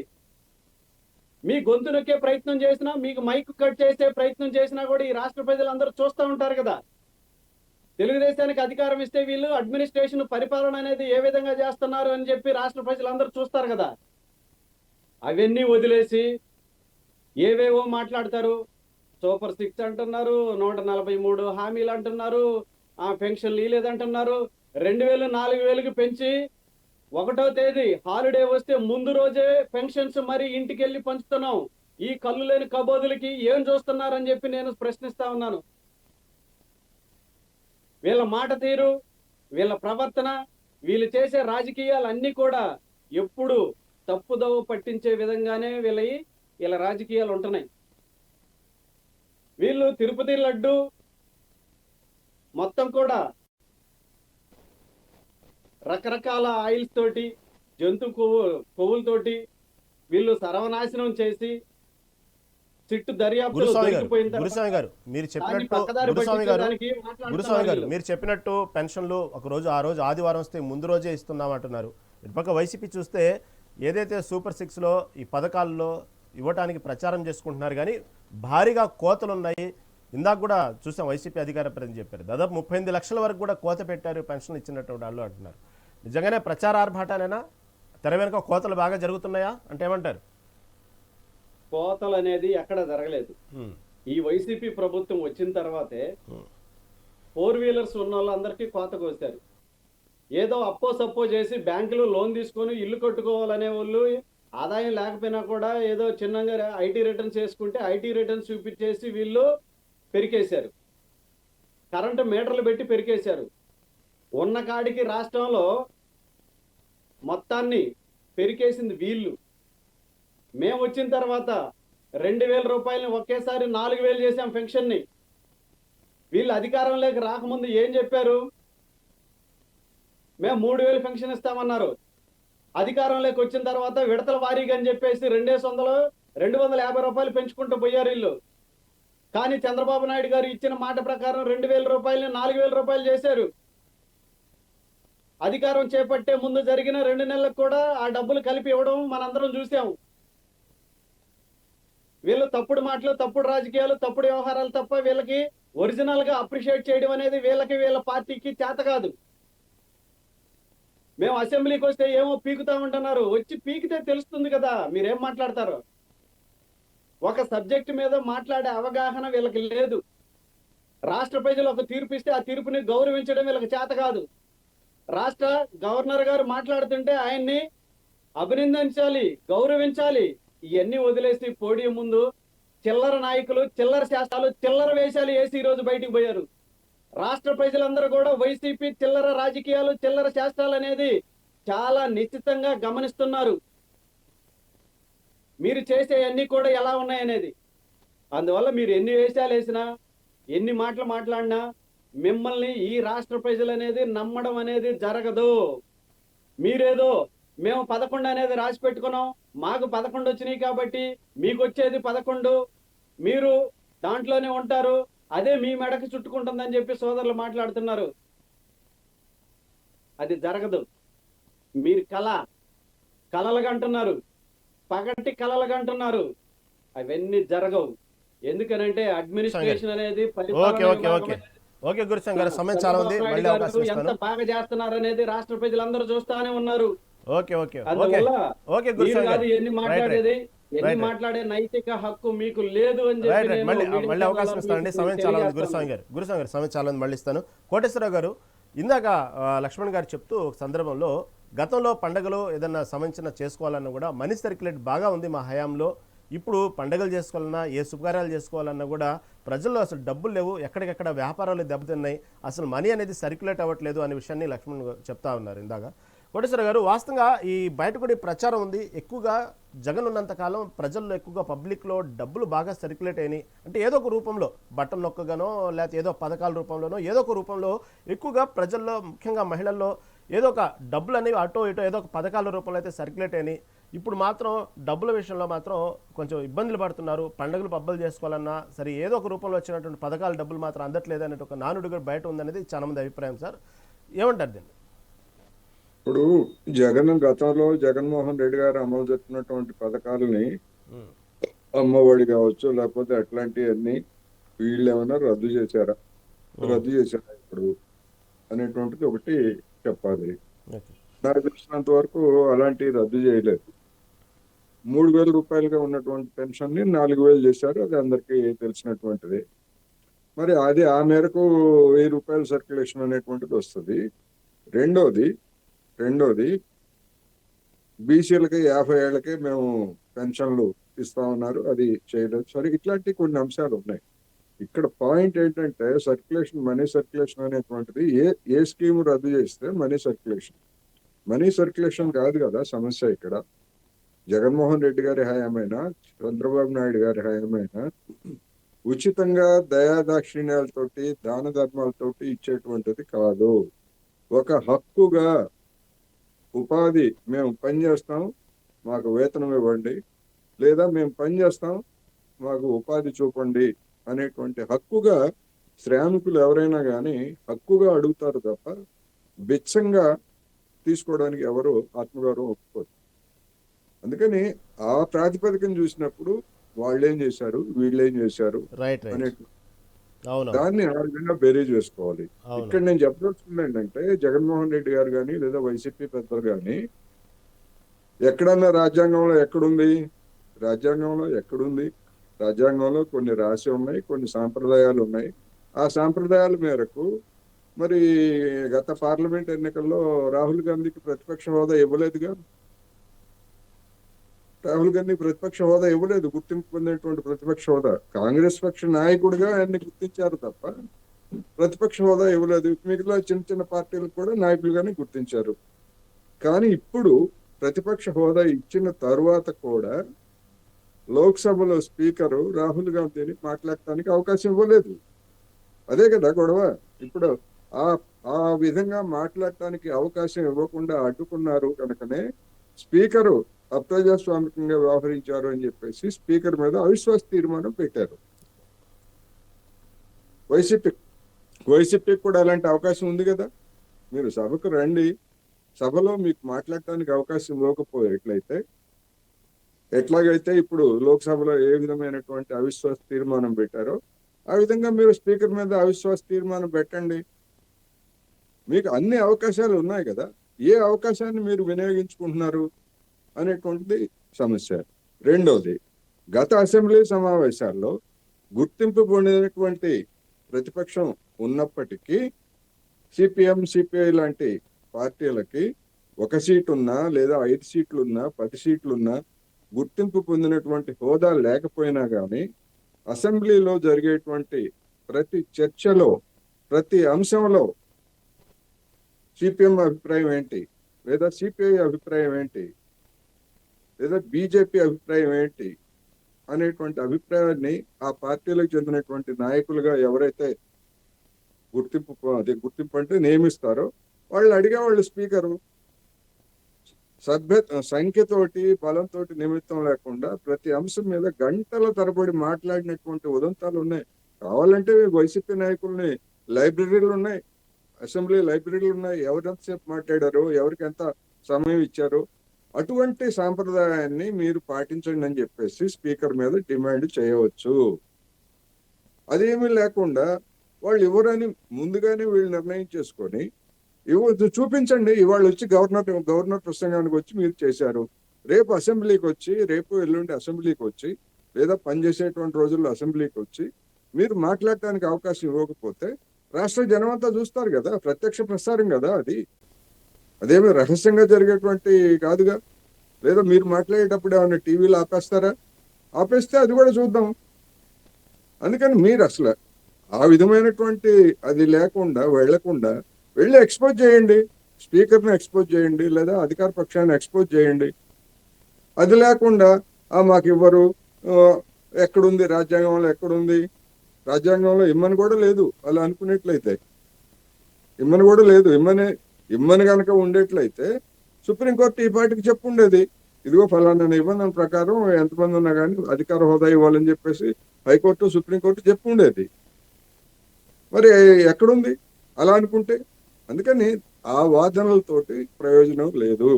మీ గొంతు నొక్కే ప్రయత్నం చేసినా, మీకు మైక్ కట్ చేసే ప్రయత్నం చేసినా కూడా ఈ రాష్ట్ర ప్రజలందరూ చూస్తూ ఉంటారు కదా. తెలుగుదేశానికి అధికారం ఇస్తే వీళ్ళు అడ్మినిస్ట్రేషన్ పరిపాలన అనేది ఏ విధంగా చేస్తున్నారు అని చెప్పి రాష్ట్ర ప్రజలందరూ చూస్తారు కదా. అవన్నీ వదిలేసి ఏవేవో మాట్లాడతారు. సూపర్ 6 అంటున్నారు, 143 హామీలు అంటున్నారు, పెన్షన్లు లేదంటున్నారు. 2000 4000కి పెంచి 1వ తేదీ హాలిడే వస్తే ముందు రోజే పెన్షన్స్ మరి ఇంటికి వెళ్ళి పంచుతున్నాం. ఈ కళ్ళు లేని కబోదులకి ఏం చూస్తున్నారని చెప్పి నేను ప్రశ్నిస్తా ఉన్నాను. వీళ్ళ మాట తీరు, వీళ్ళ ప్రవర్తన, వీళ్ళు చేసే రాజకీయాలు అన్ని కూడా ఎప్పుడు తప్పుదోవ పట్టించే విధంగానే వీళ్ళ రాజకీయాలు ఉంటున్నాయి. వీళ్ళు తిరుపతి లడ్డు మొత్తం కూడా రకరకాల ఆయిల్స్ తోటి, జంతు కొవ్వులతోటి వీళ్ళు సర్వనాశనం చేసి సిట్టు దర్యాప్తులో గురుస్వామి గారు మీరు చెప్పినట్టు పెన్షన్లు ఆ రోజు ఆదివారం వస్తే ముందు రోజే ఇస్తున్నామంటున్నారు. ఇటుపక్క వైసీపీ చూస్తే ఏదైతే సూపర్ సిక్స్లో ఈ పథకాల్లో ఇవ్వటానికి ప్రచారం చేసుకుంటున్నారు, కానీ భారీగా కోతలు ఉన్నాయి. ఇందాక కూడా చూసాం, వైసీపీ అధికార ప్రతినిధి చెప్పారు దాదాపు 38 లక్షల వరకు కూడా కోత పెట్టారు పెన్షన్లు ఇచ్చినటువంటి వాళ్ళు అంటున్నారు. నిజంగానే ప్రచార ఆర్భాటాలేనా, తెర వెనుక కోతలు బాగా జరుగుతున్నాయా అంటే ఏమంటారు? కోతలు అనేది ఎక్కడ జరగలేదు. ఈ వైసీపీ ప్రభుత్వం వచ్చిన తర్వాతే 4 వీలర్స్ ఉన్న వాళ్ళందరికీ కోత కోసారు. ఏదో అప్పో సప్పో చేసి బ్యాంకులో లోన్ తీసుకొని ఇల్లు కట్టుకోవాలనే వాళ్ళు ఆదాయం లేకపోయినా కూడా ఏదో చిన్నగా ఐటీ రిటర్న్స్ చేసుకుంటే ఐటీ రిటర్న్స్ చూపించేసి వీళ్ళు పెరికేశారు. కరెంటు మీటర్లు పెట్టి పెరికేశారు. ఉన్న కాడికి రాష్ట్రంలో మొత్తాన్ని పెరికేసింది వీళ్ళు. మేము వచ్చిన తర్వాత 2,000 రూపాయలని ఒకేసారి 4,000 చేసాం పెన్షన్ని. వీళ్ళు అధికారంలోకి రాకముందు ఏం చెప్పారు? మేము 3,000 పెన్షన్ ఇస్తామన్నారు. అధికారంలోకి వచ్చిన తర్వాత విడతల వారీగా అని చెప్పేసి 250 రూపాయలు పెంచుకుంటూ పోయారు వీళ్ళు. కానీ చంద్రబాబు నాయుడు గారు ఇచ్చిన మాట ప్రకారం 2,000 రూపాయలని 4,000 రూపాయలు చేశారు. అధికారం చేపట్టే ముందు జరిగిన 2 నెలలకు కూడా ఆ డబ్బులు కలిపి ఇవ్వడం మనందరం చూసాము. వీళ్ళు తప్పుడు మాటలు, తప్పుడు రాజకీయాలు, తప్పుడు వ్యవహారాలు తప్ప వీళ్ళకి ఒరిజినల్ గా అప్రిషియేట్ చేయడం అనేది వీళ్ళ పార్టీకి చేత కాదు. మేము అసెంబ్లీకి వస్తే ఏమో పీకుతామంటున్నారు. వచ్చి పీకితే తెలుస్తుంది కదా మీరేం మాట్లాడతారో. ఒక సబ్జెక్ట్ మీద మాట్లాడే అవగాహన వీళ్ళకి లేదు. రాష్ట్ర ప్రజలు ఒక తీర్పు ఇస్తే ఆ తీర్పుని గౌరవించడం వీళ్ళకి చేత కాదు. రాష్ట్ర గవర్నర్ గారు మాట్లాడుతుంటే ఆయన్ని అభినందించాలి, గౌరవించాలి. ఇవన్నీ వదిలేసి పోడియం ముందు చిల్లర నాయకులు, చిల్లర శాస్త్రాలు, చిల్లర వేషాలు వేసి ఈ రోజు బయటికి పోయారు. రాష్ట్ర ప్రజలందరూ కూడా వైసీపీ చిల్లర రాజకీయాలు, చిల్లర శాస్త్రాలు అనేది చాలా నిశ్చితంగా గమనిస్తున్నారు. మీరు చేసే అన్ని కూడా ఎలా ఉన్నాయనేది. అందువల్ల మీరు ఎన్ని వేషాలు వేసినా, ఎన్ని మాటలు మాట్లాడినా మిమ్మల్ని ఈ రాష్ట్ర ప్రజలు అనేది నమ్మడం అనేది జరగదు. మీరేదో మేము 11 అనేది రాసి పెట్టుకున్నాం, మాకు 11 వచ్చినాయి కాబట్టి మీకు వచ్చేది 11, మీరు దాంట్లోనే ఉంటారు, అదే మీ మెడకు చుట్టుకుంటుందని చెప్పి సోదరులు మాట్లాడుతున్నారు. అది జరగదు. మీరు కలలుగా అంటున్నారు, పగటి కలలుగా అంటున్నారు. అవన్నీ జరగవు. ఎందుకనంటే అడ్మినిస్ట్రేషన్ అనేది ఓకే గురుస్వామి గారు, సమయం చాలా ఉంది, మళ్ళీ అవకాశం ఇస్తాను. ఎంత బాగా చేస్తున్నారు అనేది రాష్ట్ర ప్రజలందరూ చూస్తానే ఉన్నారు. ఓకే మీరు కాదు ఎన్ని మాట్లాడేది, ఎన్ని మాట్లాడే నైతిక హక్కు మీకు లేదు అని చెప్పి మళ్ళీ అవకాశం ఇస్తానండి. సమయం చాలా ఉంది గురుస్వామి గారు సమయం చాలా ఉంది, మళ్ళీ ఇస్తాను. కోటేశ్వరరావు గారు, ఇందాక లక్ష్మణ్ గారు చెప్తూ ఒక సందర్భంలో గతంలో పండుగలు ఏదన్నా సంబంధించిన చేసుకోవాలన్నా కూడా మనీ సర్క్యులేట్ బాగా ఉంది మా హయాంలో, ఇప్పుడు పండుగలు చేసుకోవాలన్నా ఏ శుభకార్యాలు చేసుకోవాలన్నా కూడా ప్రజల్లో అసలు డబ్బులు లేవు, ఎక్కడికెక్కడ వ్యాపారాలు దెబ్బతిన్నాయి, అసలు మనీ అనేది సర్క్యులేట్ అవ్వట్లేదు అనే విషయాన్ని లక్ష్మణ్ చెప్తా ఉన్నారు ఇందాక. కోటేశ్వర గారు, వాస్తవంగా ఈ బయట కూడా ప్రచారం ఉంది, ఎక్కువగా జగన్ ఉన్నంతకాలం ప్రజల్లో ఎక్కువగా పబ్లిక్లో డబ్బులు బాగా సర్క్యులేట్ అయినాయి అంటే ఏదో ఒక రూపంలో బటన్ నొక్కగానో లేకపోతే ఏదో పథకాల రూపంలోనో ఏదో ఒక రూపంలో ఎక్కువగా ప్రజల్లో ముఖ్యంగా మహిళల్లో ఏదో ఒక డబ్బులు అనేవి అటో ఇటో ఏదో ఒక పథకాల రూపంలో అయితే సర్క్యులేట్ అయినాయి. ఇప్పుడు మాత్రం డబ్బుల విషయంలో మాత్రం కొంచెం ఇబ్బందులు పడుతున్నారు. పండుగలు పబ్బలు చేసుకోవాలన్నా సరే ఏదో ఒక రూపంలో వచ్చినటువంటి పథకాల డబ్బులు మాత్రం అందట్లేదు అనే ఒక నానుడు కూడా బయట ఉందనేది చాలా మంది అభిప్రాయం. సార్ ఏమంటారు దీన్ని? ఇప్పుడు గతంలో జగన్మోహన్ రెడ్డి గారు అమలు చేస్తున్నటువంటి పథకాలని అమ్మఒడి కావచ్చు లేకపోతే అట్లాంటివన్నీ వీళ్ళు ఏమైనా రద్దు చేశారా ఇప్పుడు అనేటువంటిది ఒకటి చెప్పాలి. నాకు తెలిసినంత వరకు అలాంటి రద్దు చేయలేదు. 3,000 రూపాయలుగా ఉన్నటువంటి పెన్షన్ ని 4,000 చేశారు, అది అందరికీ తెలిసినటువంటిది. మరి అది ఆ మేరకు 1,000 రూపాయల సర్క్యులేషన్ అనేటువంటిది వస్తుంది. రెండోది బీసీలకి 50 ఏళ్ళకే మేము పెన్షన్లు ఇస్తా ఉన్నారు, అది చేయలేదు. సరే, ఇట్లాంటి కొన్ని అంశాలు ఉన్నాయి. ఇక్కడ పాయింట్ ఏంటంటే మనీ సర్క్యులేషన్ అనేటువంటిది ఏ స్కీమ్ రద్దు చేస్తే మనీ సర్క్యులేషన్ కాదు కదా సమస్య. ఇక్కడ జగన్మోహన్ రెడ్డి గారి హయామైనా చంద్రబాబు నాయుడు గారి హయామైనా ఉచితంగా దయాదాక్షిణ్యాలతోటి దాన ధర్మాలతోటి ఇచ్చేటువంటిది కాదు. ఒక హక్కుగా ఉపాధి, మేము పని చేస్తాం మాకు వేతనం ఇవ్వండి, లేదా మేము పని చేస్తాం మాకు ఉపాధి చూపండి అనేటువంటి హక్కుగా శ్రామికులు ఎవరైనా కానీ హక్కుగా అడుగుతారు తప్ప బిచ్చంగా తీసుకోవడానికి ఎవరు ఆత్మగౌరవం ఒప్పుకోరు. అందుకని ఆ ప్రాతిపదికను చూసినప్పుడు వాళ్ళు ఏం చేశారు, వీళ్ళు ఏం చేశారు రైట్ అనే రైట్ అవును దాన్ని ఆ విధంగా బేరీజ్ వేసుకోవాలి. అవును ఇక్కడ నేను చెప్పదలుచుకుంది ఏంటంటే జగన్మోహన్ రెడ్డి గారు కానీ లేదా వైసీపీ పెద్దలు కానీ ఎక్కడన్నా రాజ్యాంగంలో ఎక్కడుంది, రాజ్యాంగంలో ఎక్కడుంది, రాజ్యాంగంలో కొన్ని రాసి ఉన్నాయి, కొన్ని సాంప్రదాయాలు ఉన్నాయి. ఆ సాంప్రదాయాల మేరకు మరి గత పార్లమెంట్ ఎన్నికల్లో రాహుల్ గాంధీకి ప్రతిపక్ష హోదా ఇవ్వలేదుగా. రాహుల్ గాంధీ ప్రతిపక్ష హోదా ఇవ్వలేదు, గుర్తింపు పొందినటువంటి ప్రతిపక్ష హోదా. కాంగ్రెస్ పక్ష నాయకుడిగా ఆయన్ని గుర్తించారు తప్ప ప్రతిపక్ష హోదా ఇవ్వలేదు. మిగతా చిన్న చిన్న పార్టీలకు కూడా నాయకులుగానే గుర్తించారు. కానీ ఇప్పుడు ప్రతిపక్ష హోదా ఇచ్చిన తరువాత కూడా లోక్సభలో స్పీకరు రాహుల్ గాంధీని మాట్లాడటానికి అవకాశం ఇవ్వలేదు. అదే కదా గొడవ. ఇప్పుడు ఆ ఆ విధంగా మాట్లాడటానికి అవకాశం ఇవ్వకుండా అడ్డుకున్నారు కనుకనే స్పీకరు అప్రజాస్వామికంగా వ్యవహరించారు అని చెప్పేసి స్పీకర్ మీద అవిశ్వాస తీర్మానం పెట్టారు. వైసీపీకి కూడా అలాంటి అవకాశం ఉంది కదా. మీరు సభకు రండి, సభలో మీకు మాట్లాడటానికి అవకాశం ఇవ్వకపోయేట్లయితే, ఎట్లాగైతే ఇప్పుడు లోక్సభలో ఏ విధమైనటువంటి అవిశ్వాస తీర్మానం పెట్టారో ఆ విధంగా మీరు స్పీకర్ మీద అవిశ్వాస తీర్మానం పెట్టండి. మీకు అన్ని అవకాశాలు ఉన్నాయి కదా, ఏ అవకాశాన్ని మీరు వినియోగించుకుంటున్నారు అనేటువంటిది సమస్య. రెండోది, గత అసెంబ్లీ సమావేశాల్లో గుర్తింపు పొందినటువంటి ప్రతిపక్షం ఉన్నప్పటికీ సిపిఎం, సిపిఐ లాంటి పార్టీలకి 1 సీటు ఉన్నా లేదా 5 సీట్లున్నా 10 సీట్లున్నా గుర్తింపు పొందినటువంటి హోదా లేకపోయినా కానీ అసెంబ్లీలో జరిగేటువంటి ప్రతి చర్చలో, ప్రతి అంశంలో సిపిఎం అభిప్రాయం ఏంటి, లేదా సిపిఐ అభిప్రాయం ఏంటి, లేదా బీజేపీ అభిప్రాయం ఏంటి అనేటువంటి అభిప్రాయాన్ని ఆ పార్టీలకు చెందినటువంటి నాయకులుగా ఎవరైతే గుర్తింపు అంటే నియమిస్తారో వాళ్ళు అడిగేవాళ్ళు స్పీకరు. సంఖ్యతోటి బలంతో నిమిత్తం లేకుండా ప్రతి అంశం మీద గంటల తరబడి మాట్లాడినటువంటి ఉదంతాలు ఉన్నాయి. కావాలంటే వైసీపీ నాయకుల్ని లైబ్రరీలు ఉన్నాయి, అసెంబ్లీ లైబ్రరీలు ఉన్నాయి, ఎవరెంతసేపు మాట్లాడారో, ఎవరికి ఎంత సమయం ఇచ్చారో. అటువంటి సాంప్రదాయాన్ని మీరు పాటించండి అని చెప్పేసి స్పీకర్ మీద డిమాండ్ చేయవచ్చు. అదేమీ లేకుండా వాళ్ళు ఎవరని ముందుగానే వీళ్ళు నిర్ణయం చేసుకొని చూపించండి. ఇవాళ వచ్చి గవర్నర్ ప్రసంగానికి వచ్చి మీరు చేశారు, రేపు అసెంబ్లీకి వచ్చి, రేపు ఎల్లుండి అసెంబ్లీకి వచ్చి, లేదా పనిచేసేటువంటి రోజుల్లో అసెంబ్లీకి వచ్చి మీరు మాట్లాడటానికి అవకాశం ఇవ్వకపోతే రాష్ట్ర జనం అంతా చూస్తారు కదా, ప్రత్యక్ష ప్రసారం కదా అది. అదేమి రహస్యంగా జరిగేటువంటి కాదుగా. లేదా మీరు మాట్లాడేటప్పుడు ఏమన్నా టీవీలో ఆపేస్తారా? ఆపేస్తే అది కూడా చూద్దాం. అందుకని మీరు అసలు ఆ విధమైనటువంటి అది లేకుండా వెళ్లకుండా వెళ్ళి ఎక్స్పోజ్ చేయండి, స్పీకర్ని ఎక్స్పోజ్ చేయండి, లేదా అధికార పక్షాన్ని ఎక్స్పోజ్ చేయండి. అది లేకుండా మాకు ఇవ్వరు, ఎక్కడుంది రాజ్యాంగంలో, ఎక్కడుంది రాజ్యాంగంలో ఇమ్మని కూడా లేదు అలా అనుకునేట్లయితే. ఇమ్మని కూడా లేదు. ఇమ్మని కనుక ఉండేట్లయితే సుప్రీంకోర్టు ఈ పార్టీకి చెప్పుండేది, ఇదిగో ఫలానా నిబంధన ప్రకారం ఎంతమంది ఉన్నా కానీ అధికార హోదా ఇవ్వాలని చెప్పేసి హైకోర్టు, సుప్రీంకోర్టు చెప్పుండేది. మరి ఎక్కడుంది అలా అనుకుంటే? అందుకని ఆ వాదనలతోటి ప్రయోజనం లేదు.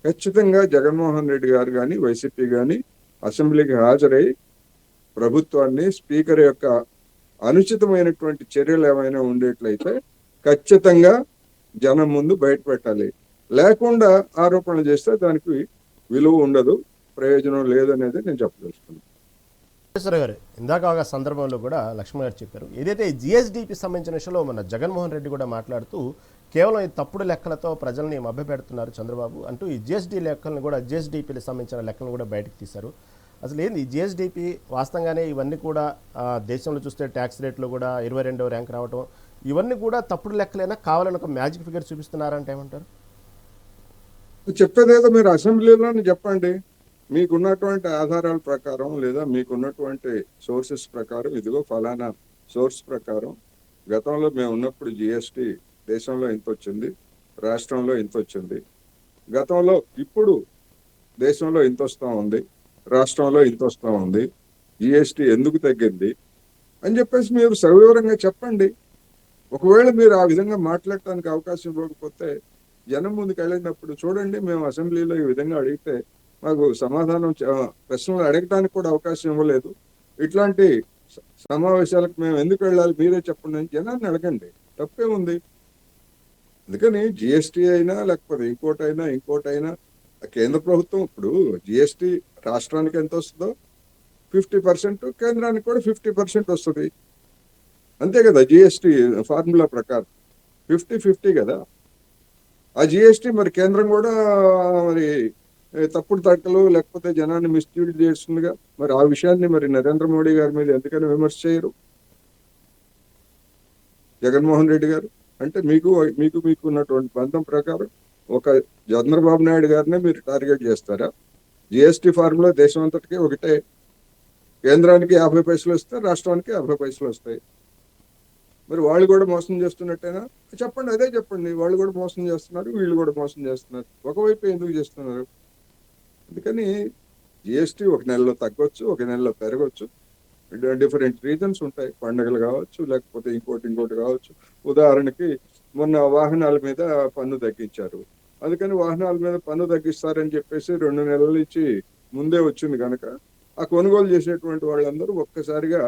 ఖచ్చితంగా జగన్మోహన్ రెడ్డి గారు కానీ వైసీపీ కానీ అసెంబ్లీకి హాజరై ప్రభుత్వాన్ని, స్పీకర్ యొక్క అనుచితమైనటువంటి చర్యలు ఏమైనా ఉండేట్లయితే ఖచ్చితంగా జనం ముందు బయట పెట్టాలి. లేకుండా ఆరోపణలు చేస్తే దానికి విలువ ఉండదు, ప్రయోజనం లేదనేది నేను చెప్పదలుచుకున్నాను. గారు ఇందాక ఒక సందర్భంలో కూడా లక్ష్మణ్ గారు చెప్పారు, ఏదైతే జిఎస్డిపి సంబంధించిన విషయంలో మన జగన్మోహన్ రెడ్డి కూడా మాట్లాడుతూ కేవలం ఈ తప్పుడు లెక్కలతో ప్రజల్ని మభ్యపెడుతున్నారు చంద్రబాబు అంటూ ఈ జిఎస్డి లెక్కలను కూడా, జిఎస్డిపికి సంబంధించిన లెక్కలను కూడా బయటకు తీశారు. అసలు ఏంది ఈ జిఎస్డిపి? వాస్తవంగానే ఇవన్నీ కూడా దేశంలో చూస్తే ట్యాక్స్ రేట్లో కూడా 22వ ర్యాంక్ రావటం, ఇవన్నీ కూడా తప్పుడు లెక్కలైనా కావాలని ఒక మ్యాజిక్ ఫిగర్ చూపిస్తున్నారంటే ఏమంటారు? చెప్పేదేదో మీరు అసెంబ్లీలోనే చెప్పండి. మీకున్నటువంటి ఆధారాల ప్రకారం లేదా మీకున్నటువంటి సోర్సెస్ ప్రకారం, ఇదిగో ఫలానా సోర్స్ ప్రకారం గతంలో మేము ఉన్నప్పుడు జిఎస్టి దేశంలో ఇంత వచ్చింది, రాష్ట్రంలో ఇంత వచ్చింది, గతంలో ఇప్పుడు దేశంలో ఇంత వస్తూ ఉంది, రాష్ట్రంలో ఇంత వస్తూ ఉంది, జిఎస్టి ఎందుకు తగ్గింది అని చెప్పేసి మీరు సవివరంగా చెప్పండి. ఒకవేళ మీరు ఆ విధంగా మాట్లాడటానికి అవకాశం ఇవ్వకపోతే జనం ముందుకు వెళ్ళినప్పుడు చూడండి, మేము అసెంబ్లీలో ఈ విధంగా అడిగితే మాకు ప్రశ్నలు అడగటానికి కూడా అవకాశం ఇవ్వలేదు. ఇట్లాంటి సమావేశాలకు మేము ఎందుకు వెళ్ళాలి, మీరే చెప్పండి అని జనాన్ని అడగండి, తప్పేముంది. అందుకని జిఎస్టీ అయినా లేకపోతే ఇంకోటైనా కేంద్ర ప్రభుత్వం ఇప్పుడు జిఎస్టీ రాష్ట్రానికి ఎంత వస్తుందో 50%, కేంద్రానికి కూడా 50% వస్తుంది. అంతే కదా, జిఎస్టీ ఫార్ములా ప్రకారం 50-50 కదా. ఆ జిఎస్టీ మరి కేంద్రం కూడా మరి తప్పుడు తట్టలు లేకపోతే జనాన్ని మిస్లీడ్ చేస్తుందిగా. మరి ఆ విషయాన్ని మరి నరేంద్ర మోడీ గారి మీద ఎందుకని విమర్శ చేయరు జగన్మోహన్ రెడ్డి గారు? అంటే మీకు ఉన్నటువంటి బంధం ప్రకారం ఒక చంద్రబాబు నాయుడు గారినే మీరు టార్గెట్ చేస్తారా? జిఎస్టీ ఫార్ములా దేశం అంతటికీ ఒకటే, కేంద్రానికి 50 పైసలు వస్తాయి, రాష్ట్రానికి 50 పైసలు వస్తాయి. మరి వాళ్ళు కూడా మోసం చేస్తున్నట్టేనా? చెప్పండి, అదే చెప్పండి. వాళ్ళు కూడా మోసం చేస్తున్నారు, వీళ్ళు కూడా మోసం చేస్తున్నారు. ఒకవైపు ఎందుకు చేస్తున్నారు? అందుకని జిఎస్టీ ఒక నెలలో తగ్గొచ్చు, ఒక నెలలో పెరగచ్చు. డిఫరెంట్ రీజన్స్ ఉంటాయి. పండుగలు కావచ్చు, లేకపోతే ఇంకోటి కావచ్చు. ఉదాహరణకి మొన్న వాహనాల మీద పన్ను తగ్గించారు. అందుకని వాహనాల మీద పన్ను తగ్గిస్తారని చెప్పేసి 2 నెలల నుంచి ముందే వచ్చింది కనుక ఆ కొనుగోలు చేసేటువంటి వాళ్ళందరూ ఒక్కసారిగా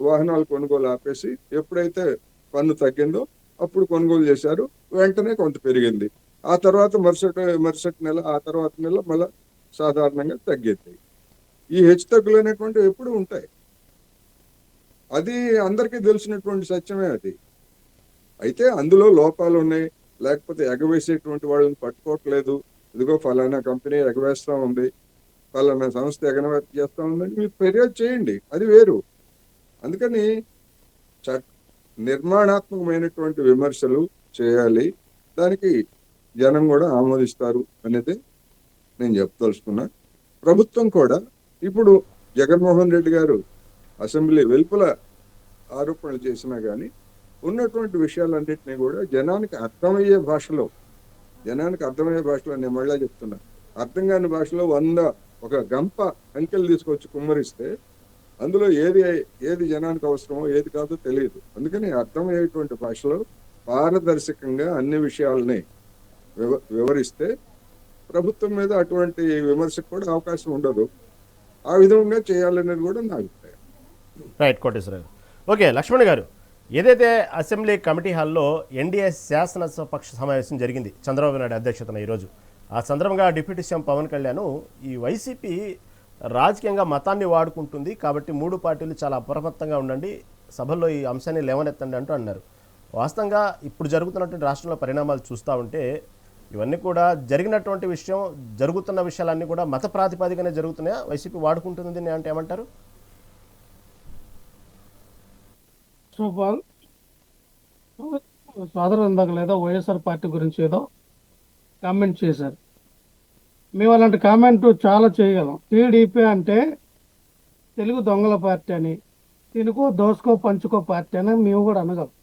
వాహనాల కొనుగోలు ఆపేసి ఎప్పుడైతే పన్ను తగ్గిందో అప్పుడు కొనుగోలు చేశారు. వెంటనే కొంత పెరిగింది. ఆ తర్వాత మరుసటి నెల, ఆ తర్వాత నెల మళ్ళా సాధారణంగా తగ్గింది. ఈ హెచ్చు తగ్గులు అనేటువంటివి ఎప్పుడు ఉంటాయి. అది అందరికీ తెలిసినటువంటి సత్యమే అది. అయితే అందులో లోపాలు ఉన్నాయి, లేకపోతే ఎగవేసేటువంటి వాళ్ళని పట్టుకోవట్లేదు. ఇదిగో ఫలానా కంపెనీ ఎగవేస్తా ఉంది, ఫలానా సంస్థ ఎగనవేత చేస్తా ఉందని మీరు ఫిర్యాదు చేయండి, అది వేరు. అందుకని నిర్మాణాత్మకమైనటువంటి విమర్శలు చేయాలి, దానికి జనం కూడా ఆమోదిస్తారు అనేది నేను చెప్పదలుచుకున్నా. ప్రభుత్వం కూడా ఇప్పుడు జగన్మోహన్ రెడ్డి గారు అసెంబ్లీ వెలుపల ఆరోపణలు చేసినా కానీ ఉన్నటువంటి విషయాలన్నింటినీ కూడా జనానికి అర్థమయ్యే భాషలో నేను మళ్ళా చెప్తున్నా, అర్థం కాని భాషలో ఒక గంప అంకెలు తీసుకొచ్చి కుమ్మరిస్తే అందులో ఏది జనానికి అవసరమో ఏది కాదో తెలియదు. అందుకని అర్థమయ్యేటువంటి భాషలో పారదర్శకంగా అన్ని విషయాలని వివరిస్తే ప్రభుత్వం మీద అటువంటి విమర్శకు కూడా అవకాశం ఉండదు. ఆ విధంగా చేయాలనేది కూడా నా అభిప్రాయం. రైట్, కోటేశ్వరరావు. ఓకే, లక్ష్మణ్ గారు, ఏదైతే అసెంబ్లీ కమిటీ హాల్లో ఎన్డీఏ శాసనసభాపక్ష సమావేశం జరిగింది చంద్రబాబు నాయుడు అధ్యక్షతన ఈరోజు. ఆ సందర్భంగా డిప్యూటీ సీఎం పవన్ కళ్యాణ్ ఈ వైసీపీ రాజకీయంగా మతాన్ని వాడుకుంటుంది కాబట్టి 3 పార్టీలు చాలా అప్రమత్తంగా ఉండండి, సభల్లో ఈ అంశాన్ని లేవనెత్తండి అంటూ అన్నారు. వాస్తవంగా ఇప్పుడు జరుగుతున్నటువంటి రాష్ట్రంలో పరిణామాలు చూస్తూ ఉంటే ఇవన్నీ కూడా జరిగినటువంటి విషయం, జరుగుతున్న విషయాలన్నీ కూడా మత ప్రాతిపదికనే జరుగుతున్నాయా? వైసీపీ వాడుకుంటుంది అంటే ఏమంటారు? సోదరు ఇందాక లేదా వైఎస్ఆర్ పార్టీ గురించి ఏదో కామెంట్ చేశారు. మేము అలాంటి కామెంట్ చాలా చేయగలం. టీడీపీ అంటే తెలుగు దొంగల పార్టీ అని, తినుకో దోసుకో పంచుకో పార్టీ అని మేము కూడా అనగలం.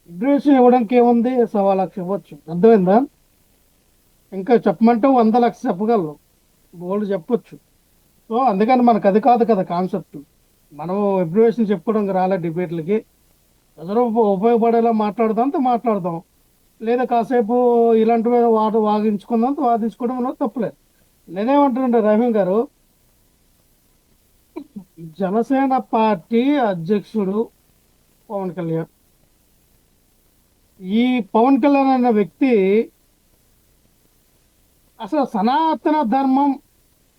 అడ్మిషన్ ఇవ్వడానికి ఏముంది, 1,00,000 ఇవ్వచ్చు, అర్థమైందా? ఇంకా చెప్పమంటే 100 లక్షలు చెప్పగలం, బోల్డ్ చెప్పొచ్చు. సో అందుకని మనకు అది కాదు కదా కాన్సెప్ట్. మనం అబ్రివేషన్ చెప్పుకోవడానికి రాలే డిబేట్లకి. ప్రజలు ఉపయోగపడేలా మాట్లాడదాం, లేదా కాసేపు ఇలాంటివి వాదించుకోవడం అన్నది తప్పులేదు. నేనేమంటానంటే రహీం గారు, జనసేన పార్టీ అధ్యక్షుడు పవన్ కళ్యాణ్, ఈ పవన్ కళ్యాణ్ అనే వ్యక్తి అసలు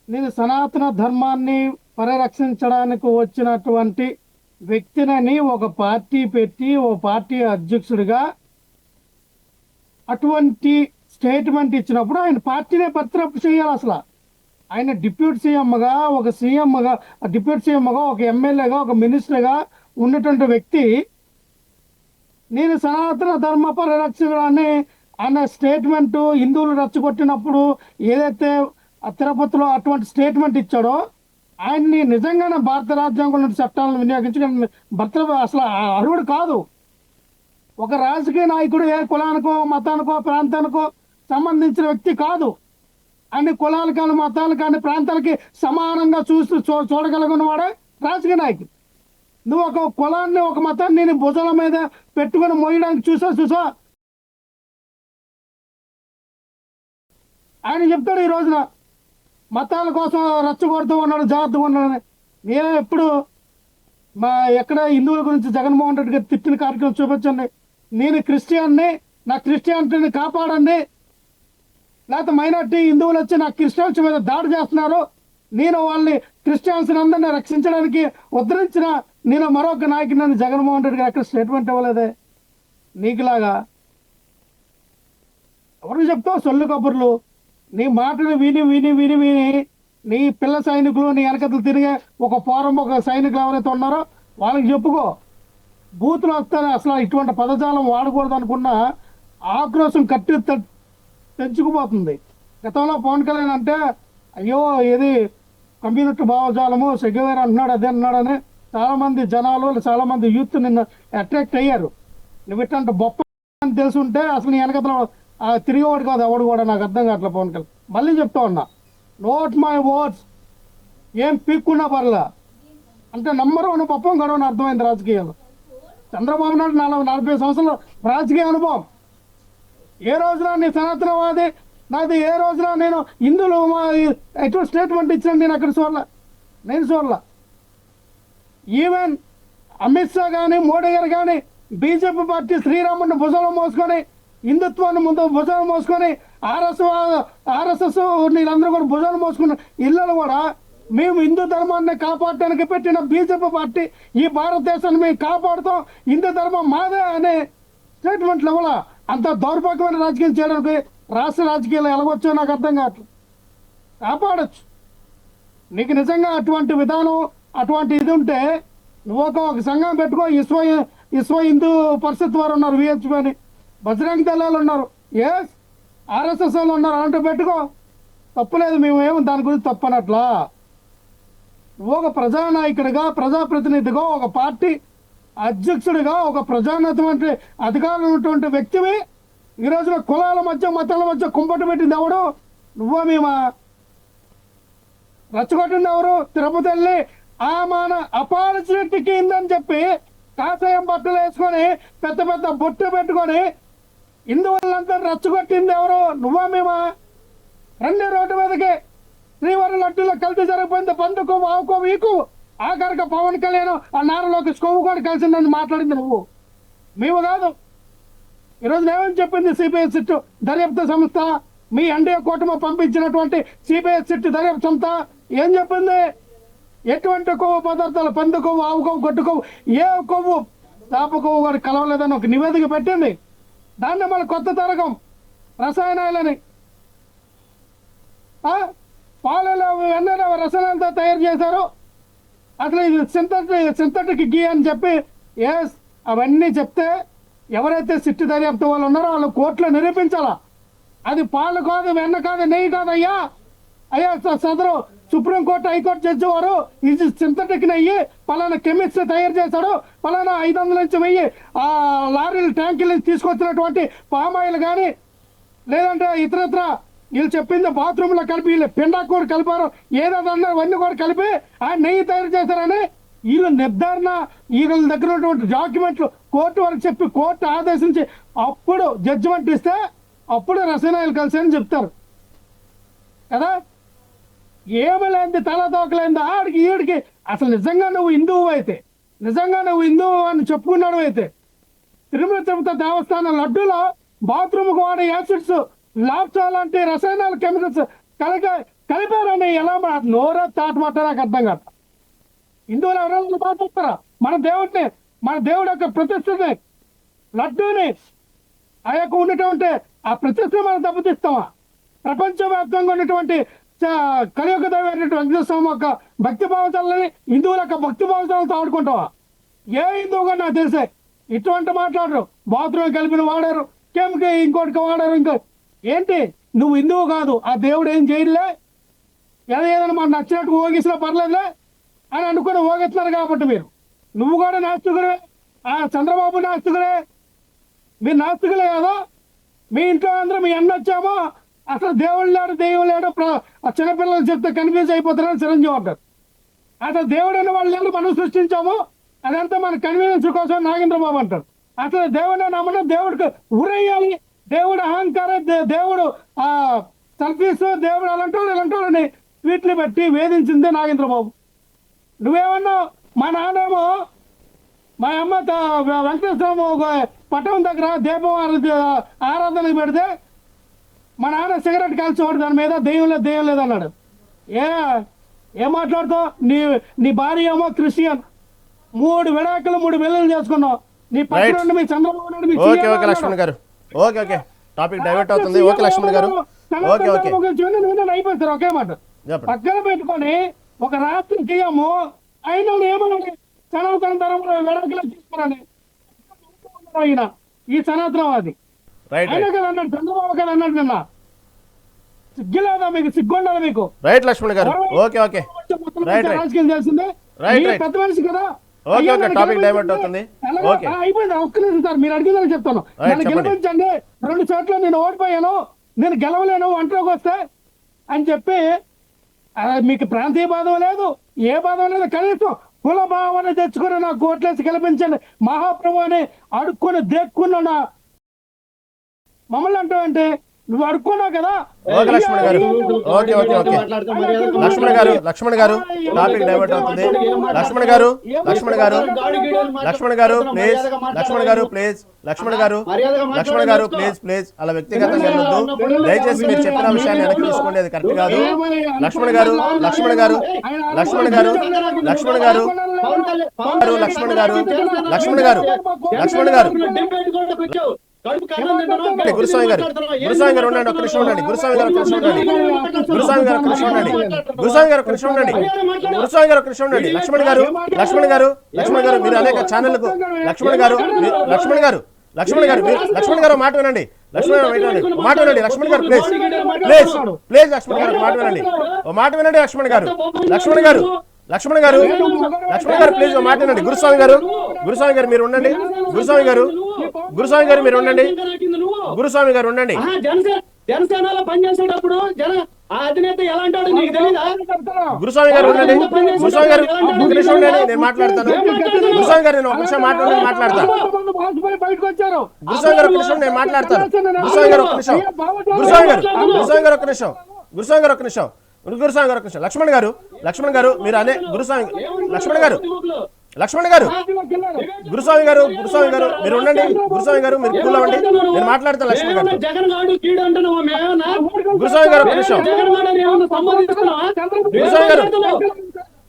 నేను సనాతన ధర్మాన్ని పరిరక్షించడానికి వచ్చినటువంటి వ్యక్తినని ఒక పార్టీ పెట్టి ఓ పార్టీ అధ్యక్షుడిగా అటువంటి స్టేట్మెంట్ ఇచ్చినప్పుడు ఆయన పార్టీనే బర్తరఫ్ చేయాలి. అసలు ఆయన డిప్యూటీ సీఎంగా, ఒక ఎమ్మెల్యేగా, ఒక మినిస్టర్గా ఉన్నటువంటి వ్యక్తి నేను సనాతన ధర్మ పరిరక్షకుడు అన్న స్టేట్మెంట్ హిందువులు రెచ్చగొట్టినప్పుడు ఏదైతే తిరుపతిలో అటువంటి స్టేట్మెంట్ ఇచ్చాడో ఆయన్ని నిజంగానే భారత రాజ్యాంగంలో చట్టాలను వినియోగించడం అసలు అర్హుడు కాదు. ఒక రాజకీయ నాయకుడు ఏ కులానికో, మతానికో, ప్రాంతానికో సంబంధించిన వ్యక్తి కాదు. అన్ని కులాలు కానీ, మతాలు కానీ, ప్రాంతాలకి సమానంగా చూడగలిగిన వాడే రాజకీయ నాయకుడు. నువ్వు ఒక కులాన్ని, ఒక మతాన్ని నేను భుజాల మీద పెట్టుకొని మోయడానికి చూసా ఆయన చెప్తాడు ఈ రోజున మతాల కోసం రచ్చగొడుతూ ఉన్నాడు, జాగ్రత్తగా ఉన్నాడని. నేను ఎప్పుడు ఎక్కడ హిందువుల గురించి జగన్మోహన్ రెడ్డి గారు తిట్టిన కార్యక్రమం చూపించండి. నేను క్రిస్టియన్ని, నా క్రిస్టియానిటీని కాపాడండి, లేకపోతే మైనార్టీ హిందువులు వచ్చి నా క్రిస్టియన్స్ మీద దాడి చేస్తున్నారు, నేను వాళ్ళని క్రిస్టియన్స్ అందరినీ రక్షించడానికి ఉద్ధరించిన నేను మరొక నాయకుడిని జగన్మోహన్ రెడ్డి గారు ఎక్కడ స్టేట్మెంట్ ఇవ్వలేదే. నీకులాగా ఎవరు చెప్తావు సొల్లు కబుర్లు? నీ మాటలు విని విని విని విని నీ పిల్ల సైనికులు, నీ వెనకతలు తిరిగే ఒక ఫోరం, ఒక సైనికులు ఎవరైతే ఉన్నారో వాళ్ళకి చెప్పుకో. బూతులు వస్తానే అసలు ఇటువంటి పదజాలం వాడకూడదు అనుకున్న ఆక్రోశం కట్టి తెంచుకుపోతుంది. గతంలో పవన్ కళ్యాణ్ అంటే అయ్యో ఏది కమ్యూనిస్ట్ భావజాలము సెగవేర్ అంటున్నాడు, అదే అన్నాడని చాలామంది జనాలు, చాలామంది యూత్ నిన్ను అట్రాక్ట్ అయ్యారు. నువ్వు ఇట్లాంటి బొప్ప అని తెలుసుంటే అసలు నీ వెనకతలో తిరిగేవాడు కాదు ఎవడు కూడా. నాకు అర్థం కావట్లేదు పవన్ కళ్యాణ్. మళ్ళీ చెప్తా ఉన్నా, నోట్ మై వర్డ్స్, ఏం పీక్కున్నా పర్లా అంటే నంబర్ 1 పప్పం గడవని అర్థమైంది రాజకీయాలు. చంద్రబాబు నాయుడు 40 సంవత్సరాల రాజకీయ అనుభవం. ఏ రోజున నీ సనాతనవాది నాది, ఏ రోజున నేను హిందువులు ఎటువంటి స్టేట్మెంట్ ఇచ్చిన నేను అక్కడ చూడలా. ఈవెన్ అమిత్ షా కానీ, మోడీ గారు కానీ, బీజేపీ పార్టీ శ్రీరాముడిని భుజంలో మోసుకొని, హిందుత్వాన్ని ముందు భుజాలు మోసుకొని, ఆర్ఎస్ఎస్ వీళ్ళందరూ కూడా భుజాలు మోసుకున్న ఇళ్ళలు కూడా మేము హిందూ ధర్మాన్ని కాపాడటానికి పెట్టిన బీజేపీ పార్టీ ఈ భారతదేశాన్ని మేము కాపాడుతాం, హిందూ ధర్మం మాదే అనే స్టేట్మెంట్లు ఇవ్వాల. అంత దౌర్భాగ్యమైన రాజకీయం చేయడానికి రాష్ట్ర రాజకీయాలు ఎలాగొచ్చో నాకు అర్థం కావట్లేదు. కాపాడచ్చు. నీకు నిజంగా అటువంటి విధానం, అటువంటి ఇది ఉంటే నువ్వు ఒక సంఘం పెట్టుకో. విశ్వ హిందూ పరిషత్ వారు ఉన్నారు, విహెచ్పి అని, బజరంగ దళాలు ఉన్నారు, ఆర్ఎస్ఎస్ వాళ్ళు ఉన్నారు, అలాంటి పెట్టుకో, తప్పులేదు. మేమేమో దాని గురించి తప్పనట్లా. నువ్వు ఒక ప్రజానాయకుడిగా, ప్రజాప్రతినిధిగా, ఒక పార్టీ అధ్యక్షుడిగా, ఒక ప్రజానటువంటి అధికారులు ఉన్నటువంటి వ్యక్తివి ఈ రోజున కులాల మధ్య, మతాల మధ్య కుంపటి పెట్టింది ఎవడు? నువ్వో మేమా? రచ్చగొట్టింది ఎవరు? తిరుపతి వెళ్ళి ఆమె అపాలసినెట్కి ఇందని చెప్పి కాషాయం బట్టలు వేసుకొని పెద్ద పెద్ద బొట్టు పెట్టుకొని హిందువులంతా రచ్చగొట్టింది ఎవరు? నువ్వా మేమా? రండి రోడ్డు మీదకి. శ్రీవారి లడ్డూలో కలిసి జరిగిపోయింది, బంధుకు ఆవుకో వీకు ఆఖరిగా పవన్ కళ్యాణ్ ఆ నారలోకి స్కోవు కూడా కలిసిందని మాట్లాడింది నువ్వు, మేము కాదు. ఈరోజు ఏమని చెప్పింది సిబిఐ సిట్ దర్యాప్తు సంస్థ? మీ ఎన్డీఏ కూటమి పంపించినటువంటి సిబిఐ సిట్ దర్యాప్తు సంస్థ ఏం చెప్పింది? ఎటువంటి కొవ్వు పదార్థాలు, పంది కొవ్వు, ఆవు కొవ్వు, గొడ్డు కొవ్వు, ఏ కొవ్వు చేప కొవ్వు కూడా కలవలేదని ఒక నివేదిక పెట్టింది. దాన్ని మళ్ళీ కొత్త తరగం రసాయనాలని పాలలో ఎన్నో రసాయనాలతో తయారు చేశారు. అసలు ఇది సింథటిక్ గీ అని చెప్పి అవన్నీ చెప్తే ఎవరైతే సిట్టు దర్యాప్తు వాళ్ళు ఉన్నారో వాళ్ళు కోర్టులో నిరూపించాలా. అది పాలు కాదు, వెన్న కాదు, నెయ్యి కాదు అయ్యా సదరు సుప్రీంకోర్టు, హైకోర్టు జడ్జి వారు ఇది సింథటిక్ నెయ్యి పలానా కెమిస్ట్ తయారు చేశాడు, పలానా 500 నుంచి 1000 లారీలు ట్యాంకులు తీసుకొచ్చినటువంటి పామాయిల్ కానీ, లేదంటే ఇతరత్ర వీళ్ళు చెప్పింది బాత్రూంలో కలిపి వీళ్ళు పిండా కూడా కలిపారు, ఏదన్నా అవన్నీ కూడా కలిపి ఆ నెయ్యి తయారు చేశారని వీళ్ళు నిర్ధారణ, వీళ్ళ దగ్గర ఉన్నటువంటి డాక్యుమెంట్లు కోర్టు వరకు చెప్పి కోర్టు ఆదేశించి అప్పుడు జడ్జిమెంట్ ఇస్తే అప్పుడు రసాయనాలు కలిసి అని చెప్తారు కదా. ఏమి లేని తల తోకలేంది ఆడికి ఈడికి. అసలు నిజంగా నువ్వు హిందువు అయితే, నిజంగా నువ్వు హిందువు అని చెప్పుకున్నాడు అయితే, తిరుమల తిరుపతి దేవస్థానం లడ్డూలో బాత్రూమ్కి వాడే యాసిడ్స్, లాప్సా లాంటి రసాయనాలు, కెమికల్స్ కలిపారని ఎలా నోరా తాటమాట నాకు అర్థం కాదు. హిందువులు ఎవరైనా బాధపడతారా? మన దేవుడిని, మన దేవుడు యొక్క ప్రతిష్టని, లడ్డూని, ఆ యొక్క ఉన్నటువంటి ఆ ప్రతిష్టని మనం దెబ్బతీస్తామా? ప్రపంచవ్యాప్తంగా ఉన్నటువంటి కలియుగ దైవమైనటువంటి వెంకటేశ్వర స్వామి యొక్క భక్తి భావజాలని హిందువుల యొక్క భక్తి భావజాలతో ఆడుకుంటావా? ఏ హిందువుగా నాకు తెలిసే ఇటువంటి మాట్లాడరు. బాత్రూమ్ కలిపిన వాడారు, కెమికల్ ఇంకోటికి వాడారు. ఇంకో ఏంటి? నువ్వు హిందువు కాదు, ఆ దేవుడు ఏం చేయలే, ఏదైనా మనకు నచ్చినట్టు ఊగిసినా పర్లేదులే అని అనుకుని ఊగిస్తున్నారు కాబట్టి నువ్వు కూడా నాస్తికుడే, ఆ చంద్రబాబు నాస్తికుడే, మీరు నాస్తికులే కదా. మీ ఇంట్లో అందరూ మీ అన్న వచ్చామో అసలు దేవుడు లేడు, దెయ్యం లేడు, ఆ చిన్నపిల్లలు చెప్తే కన్ఫ్యూజ్ అయిపోతారని చిరంజీవి అంటారు. అసలు దేవుడు అనే వాళ్ళు లేడు, మనం సృష్టించాము, అదంతా మన కన్వీనియన్స్ కోసం నాగేంద్రబాబు అంటారు. అసలు దేవుడే నమ్మడం, దేవుడికి ఊరేయాలి, దేవుడు అహంకారం, దేవుడు సెల్ఫీస్ దేవుడు అలాంటి ట్వీట్లు పెట్టి వేధించిందే నాగేంద్రబాబు. నువ్వేమన్నా మా నాన్నేమో మా అమ్మ వెంకటేశ్వరరావు ఒక పట్టణం దగ్గర దీపం ఆరాధనకు పెడితే మా నాన్న సిగరెట్ కాల్చేవాడు, దాని మీద దెయ్యం లేదు అన్నాడు. ఏం మాట్లాడుతావు? నీ భార్య ఏమో క్రిస్టియన్, 3 విడాకులు 3 పెళ్ళిళ్ళు చేసుకున్నావు. నీ పక్కన మీ చంద్రబాబు నాయుడు మీ ఓకే ఓకే లక్ష్మణ్ గారు, ఓకే టాపిక్ డైవర్ట్ అవుతుంది. ఓకే లక్ష్మణ్ గారు, ఓకే అయిపోతారు. ఒకే మాట పక్కన పెట్టుకొని ఒక రాత్రి సీఎము అయినా ఏమన్నా సనాతన ధర్మంలో విడాకులు తీసుకున్నాను ఆయన ఈ సనాతనవాది ఆయన కదా అన్నాడు, చంద్రబాబు కదా అన్నాడు. నిన్న సిగ్గులేదా మీకు? సిగ్గుండాలి మీకు? రైట్ లక్ష్మణ్ గారు, ఓకే రాజకీయం చేసింది పెద్ద మనిషి కదా. టాపిక్ డైవర్ట్ అవుతుంది. అయిపోయింది. ఒక్క నిమిషం సార్, మీరు అడిగిందని చెప్తాను. నన్ను గెలిపించండి, 2 చోట్ల నేను ఓడిపోయాను, నేను గెలవలేను ఒంటరికి వస్తే అని చెప్పి మీకు ప్రాంతీయ బాధం లేదు, ఏ బాధం లేదు, కనీసం కుల భావన తెచ్చుకుని నాకు ఓట్లేసి గెలిపించండి మహాప్రభు అని అడుక్కొని దేక్కున్నా మమ్మల్ని అంటావంటే నువ్వు అడుక్కున్నావు కదా. లక్ష్మణ్ గారు, లక్ష్మణ్ గారు టాపిక్ డైవర్ట్ అవుతుంది. లక్ష్మణ్ గారు ప్లీజ్ అలా వ్యక్తిగతంగా వెళ్ళొద్దు. దయచేసి మీరు చెప్పిన విషయాన్ని వెనక్కి తీసుకోండి, అది కరెక్ట్ కాదు. లక్ష్మణ్ గారు గురుస్వామి గారు ఉండండి, ఒక్క నిమిషం ఉండండి. గురుస్వామి గారు లక్ష్మణ్ గారు మీరు అనేక ఛానళ్లకు లక్ష్మణ్ గారు మాట వినండి. లక్ష్మణ్ గారు ప్లీజ్ లక్ష్మణ్ గారు మాట వినండి. లక్ష్మణ్ గారు ప్లీజ్ మాట వినండి. గురుస్వామి గారు మీరు ఉండండి. గురుస్వామి గారు ఉండండి. జనసేనలో పనిచేసేటప్పుడు అధినేత ఎలా అంటాడు నీకు తెలీదా? గురుస్వామి గారు ఉండండి. నేను మాట్లాడతాను. గురుస్వామి గారు నేను ఒక నిమిషం మాట్లాడతాను. గురుస్వామి గారు ఒక నిమిషం నేను మాట్లాడతాను. గురుస్వామి గారు ఒక నిమిషం. లక్ష్మణ్ గారు మీరు అనే లక్ష్మణ్ గారు గురుస్వామి గారు మీరు ఉండండి. గురుస్వామి గారు మీరు కూల్ అవ్వండి, నేను మాట్లాడతాను. లక్ష్మణ్ గారు గురుస్వామి గారు ఒక నిమిషం. గురుస్వామి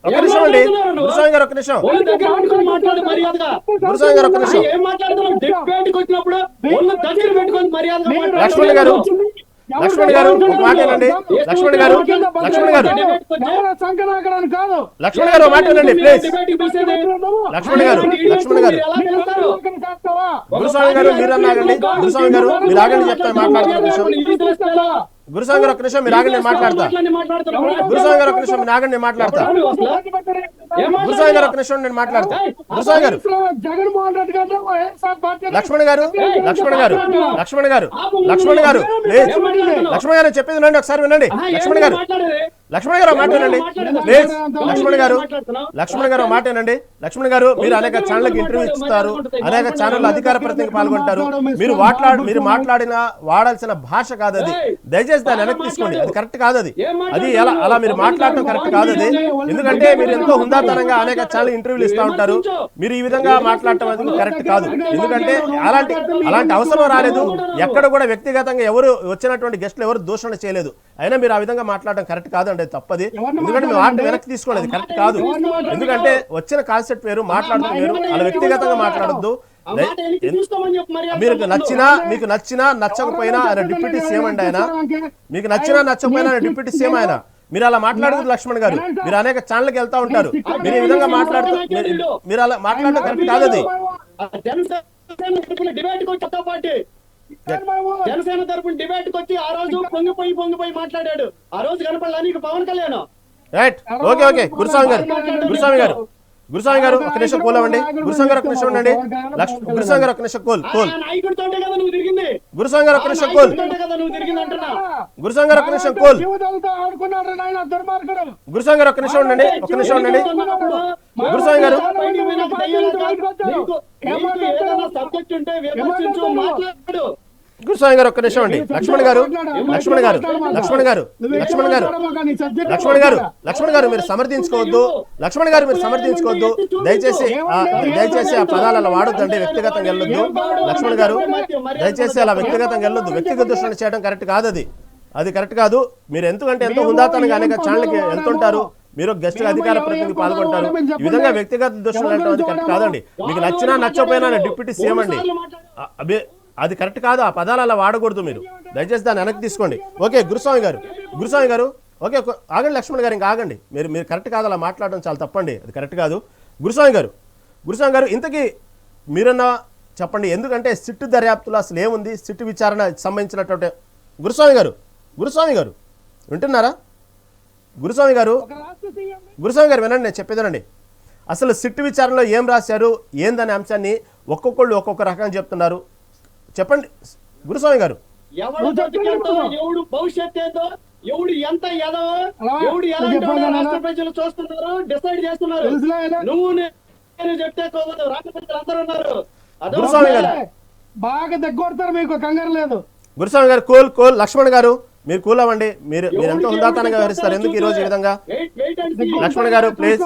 గారు ఒక నిమిషం అండి. గురుస్వామి గారు ఒక నిమిషం. లక్ష్మణ్ గారు ఒక మాట వినండి. లక్ష్మణ్ గారు మాట వినండి ప్లీజ్. లక్ష్మణ్ గారు గురుస్వామి గారు మీరు అన్నాగండి. గురుస్వామి గారు మీరు ఆగండి, చెప్తాను మాట్లాడుతున్న విషయం. గురుస్వామి గారు ఒక నిమిషం మీరు ఆగండి, నేను మాట్లాడతా. గురుస్వామి గారు ఒక నిమిషం మీరు ఆగండి, నేను మాట్లాడతా. గురుస్వామి గారు ఒక నిమిషం నేను మాట్లాడతా. గురుస్వామి గారు లక్ష్మణ్ గారు ప్లీజ్. లక్ష్మణ్ గారు చెప్పేది వినండి, ఒకసారి వినండి. లక్ష్మణ్ గారు మాట వినండి ప్లీజ్. లక్ష్మణ్ గారు మాట వినండి. లక్ష్మణ్ గారు మీరు అనేక ఛానళ్ళకి ఇంటర్వ్యూ ఇస్తారు, అనేక ఛానల్ అధికార ప్రతినిధికి పాల్గొంటారు. మీరు మాట్లాడిన వాడాల్సిన భాష కాదు అది. దయచేసి దాన్ని వెనక్కి తీసుకోండి, అది కరెక్ట్ కాదు. అది అలా మీరు మాట్లాడటం కరెక్ట్ కాదు అది. ఎందుకంటే మీరు ఎంతో హుందాతనంగా అనేక ఛానల్ ఇంటర్వ్యూలు ఇస్తూ ఉంటారు. మీరు ఈ విధంగా మాట్లాడటం అది కరెక్ట్ కాదు. ఎందుకంటే అలాంటి అవసరం రాలేదు. ఎక్కడ కూడా వ్యక్తిగతంగా ఎవరు వచ్చినటువంటి గెస్టులు ఎవరు దూషణ చేయలేదు. అయినా మీరు ఆ విధంగా మాట్లాడటం కరెక్ట్ కాదు అంటే తప్పది. ఎందుకంటే మీ మాట వెనక్కి తీసుకోండి, అది కరెక్ట్ కాదు. ఎందుకంటే వచ్చిన కాన్సెప్ట్ వేరు, మాట్లాడుతూ వేరు. అలా వ్యక్తిగతంగా మాట్లాడొద్దు. మీకు నచ్చినా నచ్చకపోయినా ఆయన డిప్యూటీ సీఎం అండి. ఆయన మీకు నచ్చినా నచ్చకపోయినా ఆయన డిప్యూటీ సీఎం. ఆయన మీరు అలా మాట్లాడదు లక్ష్మణ్ గారు. మీరు అనేక ఛానల్కి వెళ్తా ఉంటారు, మీరు ఈ విధంగా మీరు అలా మాట్లాడడం కరెక్ట్ కాదు అది. జనసేన తరపున డిబేట్ కి వచ్చి ఆ రోజు పొంగిపోయి మాట్లాడాడు. ఆ రోజు కనపడలా నీకు పవన్ కళ్యాణ్? Right, okay. గురుస్వామి గారు ఒక నిమిషం కూల్ అవ్వండి. గురుస్వామి గారు ఒక నిమిషం ఉండండి. గురుస్వామి గారు ఒక నిమిషం కూల్. నాయకుడితోటే కదా నువ్వు తిరిగింది. గురుస్వామి గారు ఒక నిమిషం కూల్. గురుస్వామి గారు ఒక నిమిషం కూల్. గురుస్వామి గారు ఒక నిమిషం ఉండండి. గురుస్వామి గారు సబ్జెక్ట్ ఉంటే విమర్శించు, మాట్లాడు. గురుస్వామి గారు ఒక్క నిమిషం అండి. లక్ష్మణ్ గారు మీరు సమర్థించుకోవద్దు. దయచేసి ఆ పదాలు అలా వాడొద్దండి, వ్యక్తిగతంగా వెళ్ళొద్దు. లక్ష్మణ్ గారు దయచేసి అలా వ్యక్తిగతంగా వెళ్ళొద్దు. వ్యక్తిగత దూషణ చేయడం కరెక్ట్ కాదు, అది కరెక్ట్ కాదు. మీరు ఎందుకంటే ఎంతో హుందాతనంగా అనేక ఛానల్కి వెళ్తుంటారు, మీరు గెస్ట్ అధికార ప్రతినిధి పాల్గొంటారు. ఈ విధంగా వ్యక్తిగత దూషణ అంటే కరెక్ట్ కాదండి. మీకు నచ్చినా నచ్చకపోయినా డిప్యూటీ సీఎం అండి, అది కరెక్ట్ కాదు. ఆ పదాలు అలా వాడకూడదు. మీరు దయచేసి దాన్ని వెనక్కి తీసుకోండి. ఓకే గురుస్వామి గారు ఓకే ఆగండి. లక్ష్మణ్ గారు ఇంకా ఆగండి. మీరు కరెక్ట్ కాదు, అలా మాట్లాడడం చాలా తప్పండి, అది కరెక్ట్ కాదు. గురుస్వామి గారు ఇంతకీ మీరన్నా చెప్పండి, ఎందుకంటే సిట్టు దర్యాప్తులో అసలు ఏముంది, సిట్టు విచారణ సంబంధించినటువంటి గురుస్వామి గారు వింటున్నారా? గురుస్వామి గారు వినండి, నేను చెప్పేదేనండి. అసలు సిట్టు విచారణలో ఏం రాశారు ఏందనే అంశాన్ని ఒక్కొక్కళ్ళు ఒక్కొక్క రకంగా చెప్తున్నారు. చెప్పండి గురుస్వామి గారు. ఎవడు బతికేంతో, ఎవడు భవిష్యత్ ఏందో, ఎవడు ఎంత ఎదవో, ఎవడు ఎలాంటి వాడో రాష్ట్ర ప్రజలు చూస్తున్నారు, డిసైడ్ చేస్తున్నారు. నువ్వు నేను చెప్తే కోవద్దు, రాష్ట్ర ప్రజలు అందరూ ఉన్నారు. గురుస్వామి గారు బాగా దగ్గొడతారు, మీకు కంగారు లేదు. గురుస్వామి గారు కూల్. లక్ష్మణ్ గారు మీరు కూల్ అవ్వండి. మీరు ఎంతో హుందాతనంగా వ్యవహరిస్తారు, ఎందుకు ఈ రోజు ఈ విధంగా? లక్ష్మణ్ గారు ప్లీజ్.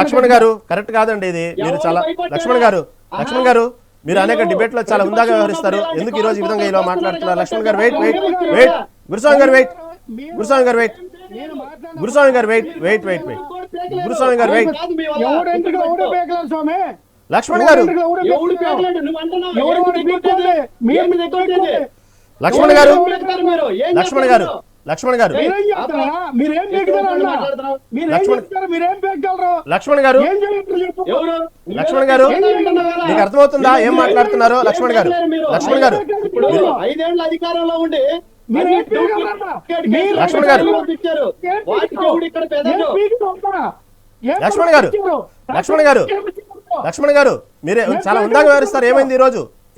లక్ష్మణ్ గారు కరెక్ట్ కాదండి ఇది. మీరు చాలా లక్ష్మణ్ గారు మీరు అనేక డిబేట్ లో చాలా హుందాగా వ్యవహరిస్తారు, ఎందుకు ఈ రోజు ఈ విధంగా ఇలా మాట్లాడుతున్నారు? లక్ష్మణ్ గారు వెయిట్. గురుస్వామి గారు వెయిట్. గురుస్వామి గారు వెయిట్. లక్ష్మణ్ గారు మీకు అర్థమవుతుందా ఏం మాట్లాడుతున్నారో? లక్ష్మణ్ గారు 5 ఏళ్ల అధికారంలో ఉండి లక్ష్మణ్ గారు మీరు చాలా హుందాగా వ్యవహరిస్తారు.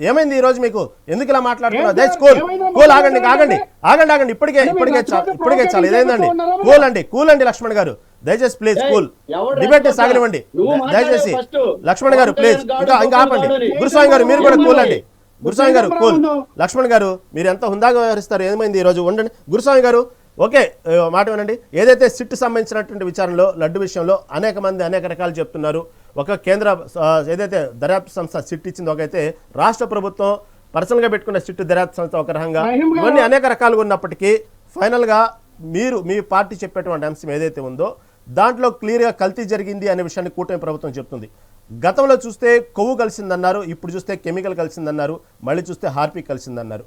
ఏమైంది ఈ రోజు మీకు? ఎందుకు ఇలా మాట్లాడుతున్నారు? దయచేసి కూల్ ఆగండి. ఇప్పటికే చాలా ఇదేందండి. కూల్ అండి లక్ష్మణ్ గారు, దయచేసి ప్లీజ్ కూల్. డిబేట్ సాగనివ్వండి దయచేసి. లక్ష్మణ్ గారు ప్లీజ్ ఇంకా ఆపండి. గురుస్వామి గారు మీరు కూడా కూల్ అండి. గురుస్వామి గారు కూల్. లక్ష్మణ్ గారు మీరు ఎంత హుందాగా వ్యవహరిస్తారు, ఏమైంది ఈ రోజు? ఉండండి గురుస్వామి గారు. ఓకే మాట వినండి. ఏదైతే సిట్ సంబంధించినటువంటి విచారణలో లడ్డు విషయంలో అనేక మంది అనేక రకాలు చెప్తున్నారు. ఒక కేంద్ర ఏదైతే దర్యాప్తు సంస్థ సిట్ ఇచ్చిందో, ఒకైతే రాష్ట్ర ప్రభుత్వం పర్సనల్గా పెట్టుకున్న సిట్ దర్యాప్తు సంస్థ ఒక రకంగా, ఇవన్నీ అనేక రకాలుగా ఉన్నప్పటికీ ఫైనల్గా మీ పార్టీ చెప్పేటువంటి అంశం ఏదైతే ఉందో దాంట్లో క్లియర్గా కల్తీ జరిగింది అనే విషయాన్ని కూటమి ప్రభుత్వం చెప్తుంది. గతంలో చూస్తే కొవ్వు కలిసిందన్నారు, ఇప్పుడు చూస్తే కెమికల్ కలిసిందన్నారు, మళ్ళీ చూస్తే హార్పిక్ కలిసిందన్నారు.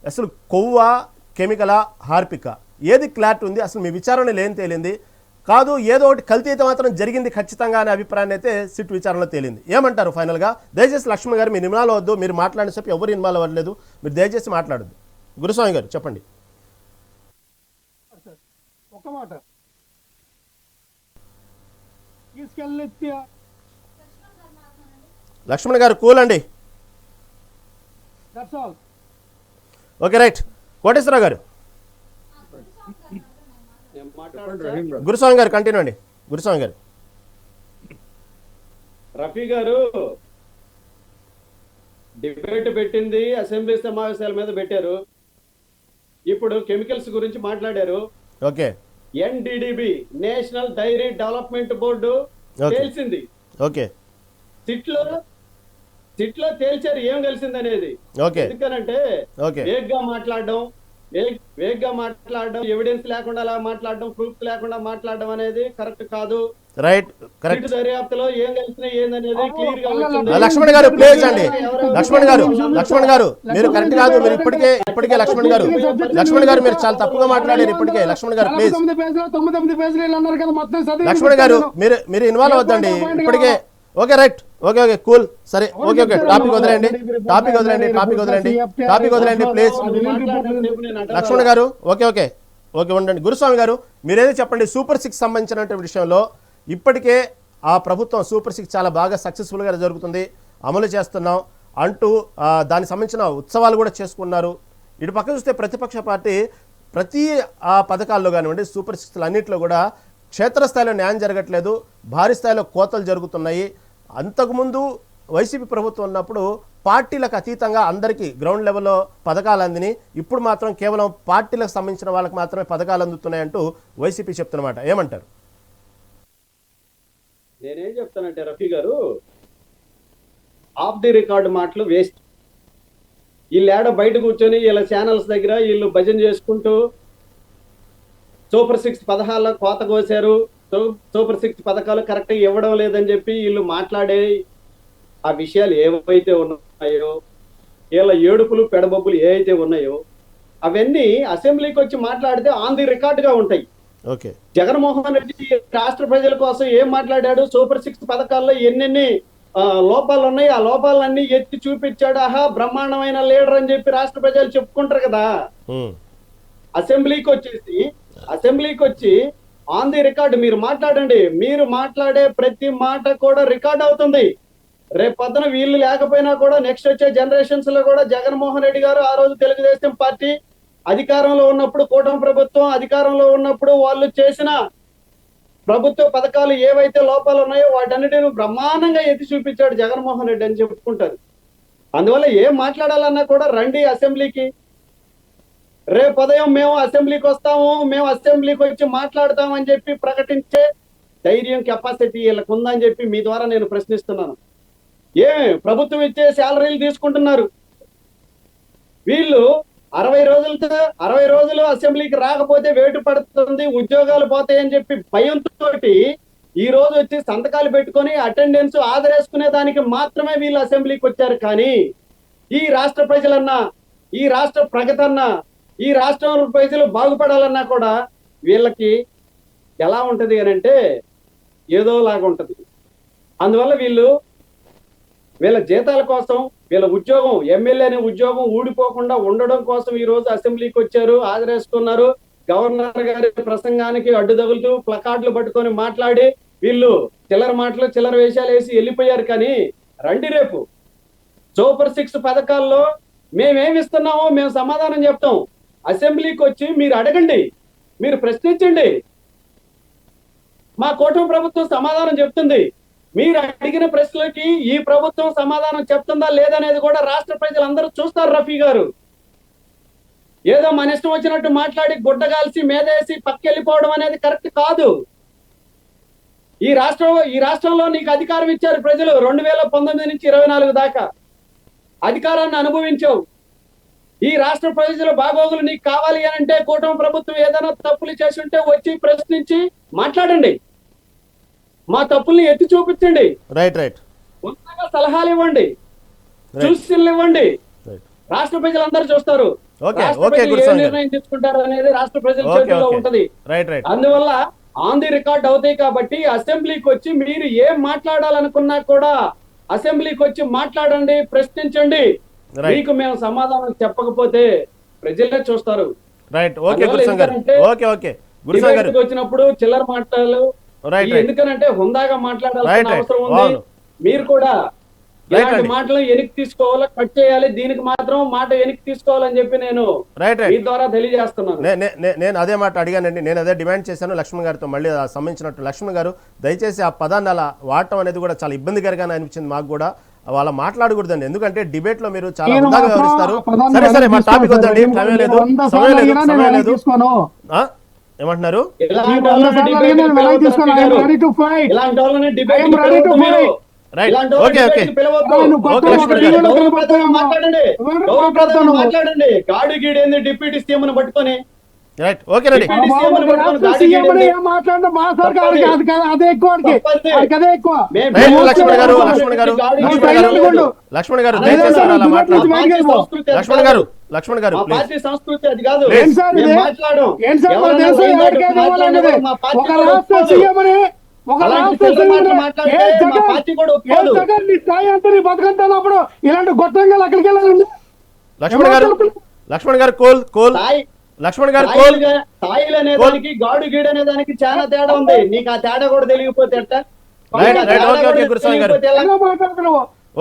అసలు కొవ్వా, కెమికలా, హార్పికా, ఏది క్లారిటీ ఉంది? అసలు మీ విచారణ లేని తేలింది కాదు, ఏదో ఒకటి కల్తీ అయితే మాత్రం జరిగింది ఖచ్చితంగా అనే అభిప్రాయాన్ని అయితే సిట్ విచారణలో తేలింది. ఏమంటారు ఫైనల్గా? దయచేసి లక్ష్మణ్ గారు మీరు ఇన్వాల్వ్ అవ్వద్దు. మీరు మాట్లాడిన చెప్పి ఎవరు ఇన్వాల్వ్ అవ్వలేదు, మీరు దయచేసి మాట్లాడద్దు. గురుస్వామి గారు చెప్పండి. ఒక మాట లక్ష్మణ్ గారు కూల్ అండి. Okay right. కోటేశ్వరరావు గారు. గురుస్వామి గారు కంటిన్యూ అండి. గురుస్వామి గారు. రఫీ గారు డిబేట్ పెట్టింది అసెంబ్లీ సమావేశాల మీద పెట్టారు. ఇప్పుడు కెమికల్స్ గురించి మాట్లాడారు. Okay. NDDB national dairy development board తేల్చింది. ఓకే. సిట్ లో తేల్చారు ఏం కలిసింది అనేది. ఎందుకనంటే వేగ్గా మాట్లాడడం, ఎవిడెన్స్ లేకుండా అలా మాట్లాడడం, ప్రూఫ్ లేకుండా మాట్లాడడం అనేది కరెక్ట్ కాదు. రైట్. కరెక్ట్. దర్యాప్తులో ఏం కలిసినాయి ఏందనేది క్లియర్ గా వచ్చింది. లక్ష్మణ్ గారు ప్లీజ్ అండి. లక్ష్మణ్ గారు మీరు కరెక్ట్ కాదు. మీరు ఇప్పటికే లక్ష్మణ్ గారు మీరు చాలా తప్పుగా మాట్లాడారు ఇప్పటికే. లక్ష్మణ్ గారు ప్లీజ్. లక్ష్మణ్ గారు మీరు ఇన్వాల్వ్ అవ్వద్దండి ఇప్పటికే. Okay right. ఓకే కూల్ సరే. ఓకే టాపిక్ వదిలేండి ప్లీజ్. లక్ష్మణ్ గారు ఓకే ఉండండి. గురుస్వామి గారు మీరేదో చెప్పండి. సూపర్ 6 సంబంధించినటువంటి విషయంలో ఇప్పటికే ఆ ప్రభుత్వం సూపర్ 6 చాలా బాగా సక్సెస్ఫుల్గా జరుగుతుంది, అమలు చేస్తున్నాం అంటూ దానికి సంబంధించిన ఉత్సవాలు కూడా చేసుకున్నారు. ఇటు పక్క చూస్తే ప్రతిపక్ష పార్టీ ప్రతి ఆ పథకాల్లో కానివ్వండి, సూపర్ 6 అన్నింటిలో కూడా క్షేత్రస్థాయిలో న్యాయం జరగట్లేదు, భారీ స్థాయిలో కోతలు జరుగుతున్నాయి. అంతకుముందు వైసీపీ ప్రభుత్వం ఉన్నప్పుడు పార్టీలకు అతీతంగా అందరికీ గ్రౌండ్ లెవెల్లో పథకాలు అందిని ఇప్పుడు మాత్రం కేవలం పార్టీలకు సంబంధించిన వాళ్ళకి మాత్రమే పథకాలు అందుతున్నాయంటూ వైసీపీ చెప్తున్నమాట. ఏమంటారు? నేనేం చెప్తానంటే రఫీ గారు, ఆఫ్ ది రికార్డ్ మాటలు వేస్ట్. వీళ్ళు ఏడ బయట కూర్చొని వీళ్ళ ఛానల్స్ దగ్గర వీళ్ళు భజన చేసుకుంటూ సూపర్ 6 పథకాల్లో కోత కోసారు, సూపర్ 6 పథకాలు కరెక్ట్గా ఇవ్వడం లేదని చెప్పి వీళ్ళు మాట్లాడే ఆ విషయాలు ఏవైతే ఉన్నాయో, వీళ్ళ ఏడుపులు పెడబొబ్బులు ఏవైతే ఉన్నాయో అవన్నీ అసెంబ్లీకి వచ్చి మాట్లాడితే ఆన్ ది రికార్డుగా ఉంటాయి. ఓకే, జగన్మోహన్ రెడ్డి రాష్ట్ర ప్రజల కోసం ఏం మాట్లాడాడు, సూపర్ 6 పథకాల్లో ఎన్నెన్ని లోపాలు ఉన్నాయి, ఆ లోపాలన్నీ ఎత్తి చూపించాడు. ఆహా బ్రహ్మాండమైన లీడర్ అని చెప్పి రాష్ట్ర ప్రజలు చెప్పుకుంటారు కదా. అసెంబ్లీకి వచ్చి ఆన్ ది రికార్డు మీరు మాట్లాడండి. మీరు మాట్లాడే ప్రతి మాట కూడా రికార్డ్ అవుతుంది. రేపు పొద్దున వీళ్ళు లేకపోయినా కూడా నెక్స్ట్ వచ్చే జనరేషన్స్ లో కూడా జగన్మోహన్ రెడ్డి గారు ఆ రోజు తెలుగుదేశం పార్టీ అధికారంలో ఉన్నప్పుడు, కూటమి ప్రభుత్వం అధికారంలో ఉన్నప్పుడు వాళ్ళు చేసిన ప్రభుత్వ పథకాలు ఏవైతే లోపాలు ఉన్నాయో వాటన్నిటిని బ్రహ్మాండంగా ఎత్తి చూపించాడు జగన్మోహన్ రెడ్డి అని చెప్పుకుంటారు. అందువల్ల ఏం మాట్లాడాలన్నా కూడా రండి అసెంబ్లీకి. రేపు ఉదయం మేము అసెంబ్లీకి వస్తాము, మేము అసెంబ్లీకి వచ్చి మాట్లాడతామని చెప్పి ప్రకటించే ధైర్యం, కెపాసిటీ వీళ్ళకు ఉందని చెప్పి మీ ద్వారా నేను ప్రశ్నిస్తున్నాను. ప్రభుత్వం ఇచ్చే శాలరీలు తీసుకుంటున్నారు వీళ్ళు. 60 రోజులు అసెంబ్లీకి రాకపోతే వేటు పడుతుంది, ఉద్యోగాలు పోతాయని చెప్పి భయంతో ఈ రోజు వచ్చి సంతకాలు పెట్టుకొని అటెండెన్స్ ఆదరేసుకునే దానికి మాత్రమే వీళ్ళు అసెంబ్లీకి వచ్చారు. కానీ ఈ రాష్ట్ర ప్రజలన్నా, ఈ రాష్ట్ర ప్రగతన్నా, ఈ రాష్ట్రం ప్రజలు బాగుపడాలన్నా కూడా వీళ్ళకి ఎలా ఉంటది అని అంటే ఏదోలాగా ఉంటది. అందువల్ల వీళ్ళ జీతాల కోసం, వీళ్ళ ఉద్యోగం, ఎమ్మెల్యే అనే ఉద్యోగం ఊడిపోకుండా ఉండడం కోసం ఈ రోజు అసెంబ్లీకి వచ్చారు, హాజరేసుకున్నారు. గవర్నర్ గారి ప్రసంగానికి అడ్డు తగులుతూ ప్లకార్డులు పట్టుకొని మాట్లాడి వీళ్ళు చిల్లర మాటలు, చిల్లర వేషాలు వేసి వెళ్ళిపోయారు. కానీ రండి రేపు సూపర్ 6 పథకాల్లో మేమేమిస్తున్నామో మేము సమాధానం చెప్తాం. అసెంబ్లీకి వచ్చి మీరు అడగండి, మీరు ప్రశ్నించండి. మా కూటమి ప్రభుత్వం సమాధానం చెప్తుంది. మీరు అడిగిన ప్రశ్నలకి ఈ ప్రభుత్వం సమాధానం చెప్తుందా లేదనేది కూడా రాష్ట్ర ప్రజలందరూ చూస్తారు రఫీ గారు. ఏదో మన ఇష్టం వచ్చినట్టు మాట్లాడి గుడ్డగాల్సి మేదేసి పక్కెళ్ళిపోవడం అనేది కరెక్ట్ కాదు. ఈ రాష్ట్రంలో నీకు అధికారం ఇచ్చారు ప్రజలు 2019 నుంచి 24 దాకా అధికారాన్ని అనుభవించావు. ఈ రాష్ట్ర ప్రజల బాగోగులు నీకు కావాలి అని అంటే కూటమి ప్రభుత్వం ఏదైనా తప్పులు చేసి ఉంటే వచ్చి ప్రశ్నించి మాట్లాడండి, మా తప్పుల్ని ఎత్తి చూపించండి, కొత్తగా సలహాలు ఇవ్వండి, సూచనలు ఇవ్వండి. రాష్ట్ర ప్రజలందరూ చూస్తారు. నిర్ణయం తీసుకుంటారు అనేది రాష్ట్ర ప్రజల చేతుల్లో ఉంటది. అందువల్ల ఆన్ ది రికార్డ్ అవుతాయి. కాబట్టి అసెంబ్లీకి వచ్చి మీరు ఏం మాట్లాడాలనుకున్నా కూడా అసెంబ్లీకి వచ్చి మాట్లాడండి, ప్రశ్నించండి. మీకు మేము సమాధానం చెప్పకపోతే ప్రజలే చూస్తారు. వచ్చినప్పుడు చిల్లర మాటలు ఎందుకనంటే హుందాగా మాట్లాడాల్సిన అవసరం ఉంది. మీరు కూడా ఇలాంటి మాటలు వెనక్కి తీసుకోవాలి, కట్ చేయాలి. దీనికి మాత్రం మాట వెనక్కి తీసుకోవాలని చెప్పి నేను ఈ ద్వారా తెలియజేస్తున్నాను. నేను అదే మాట అడిగానండి, నేను అదే డిమాండ్ చేశాను లక్ష్మణ్ గారితో. మళ్ళీ సంబంధించినట్టు లక్ష్మణ్ గారు దయచేసి ఆ పదాన్ని అలా వాడటం అనేది కూడా చాలా ఇబ్బందికరంగా అనిపించింది మాకు కూడా. వాళ్ళ మాట్లాడకూడదండి, ఎందుకంటే డిబేట్ లో మీరు చాలా హుందాగా వ్యవహరిస్తారు. సరే మా టాపిక్ వద్దండి, సమయం లేదు. ఏమంటున్నారు? గాడు గీడేంది డిప్యూటీ సీఎం ని పట్టుకొని లక్ష్మణ్ గారు పార్టీ సంస్కృతి అది కాదు. ఇలాంటి గొప్పంగా అక్కడికి వెళ్ళాలండి. లక్ష్మణ్ గారు కోల్ లక్ష్మణ్ గారు స్థాయిలు అనేదానికి గాడు గీడు అనే దానికి చాలా తేడా ఉంది. నీకు ఆ తేడా కూడా తెలియకపోతే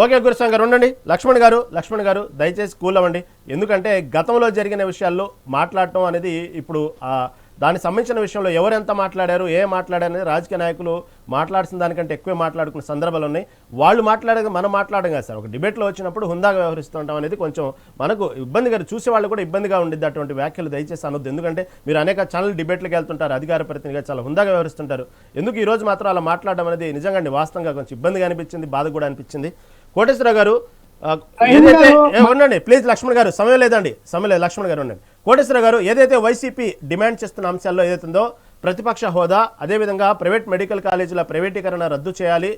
ఓకే గురుస్వామి గారు ఉండండి. లక్ష్మణ్ గారు దయచేసి కూల్ అవ్వండి. ఎందుకంటే గతంలో జరిగిన విషయాల్లో మాట్లాడటం అనేది ఇప్పుడు దానికి సంబంధించిన విషయంలో ఎవరు ఎంత మాట్లాడారు, మాట్లాడారు అనేది రాజకీయ నాయకులు మాట్లాడాల్సిన దానికంటే ఎక్కువే మాట్లాడుకున్న సందర్భాలు ఉన్నాయి. వాళ్ళు మాట్లాడగా మనం మాట్లాడడం కాదు సార్. ఒక డిబేట్లో వచ్చినప్పుడు హుందాగా వ్యవహరిస్తుంటాం అనేది కొంచెం మనకు ఇబ్బందిగా, చూసే వాళ్ళు కూడా ఇబ్బందిగా ఉండిద్ది. అటువంటి వ్యాఖ్యలు దయచేసి అనొద్దు. ఎందుకంటే మీరు అనేక ఛానల్ డిబేట్లకు వెళ్తుంటారు, అధికార ప్రతినిధిగా చాలా హుందాగా వ్యవహరిస్తుంటారు. ఎందుకు ఈ రోజు మాత్రం అలా మాట్లాడడం అనేది నిజంగా వాస్తవంగా కొంచెం ఇబ్బందిగా అనిపించింది, బాధ కూడా అనిపించింది. కోటేశ్వరరావు గారు ఏదైతే ఉండండి ప్లీజ్, లక్ష్మణ్ గారు సమయం లేదండి, సమయం లేదు, లక్ష్మణ్ గారు ఉండండి. కోటేశ్వరరావు గారు ఏదైతే వైసీపీ డిమాండ్ చేస్తున్న అంశాల్లో ఏదైతుందో ప్రతిపక్ష హోదా, అదేవిధంగా ప్రైవేట్ మెడికల్ కాలేజీల ప్రైవేటీకరణ రద్దు చేయాలి,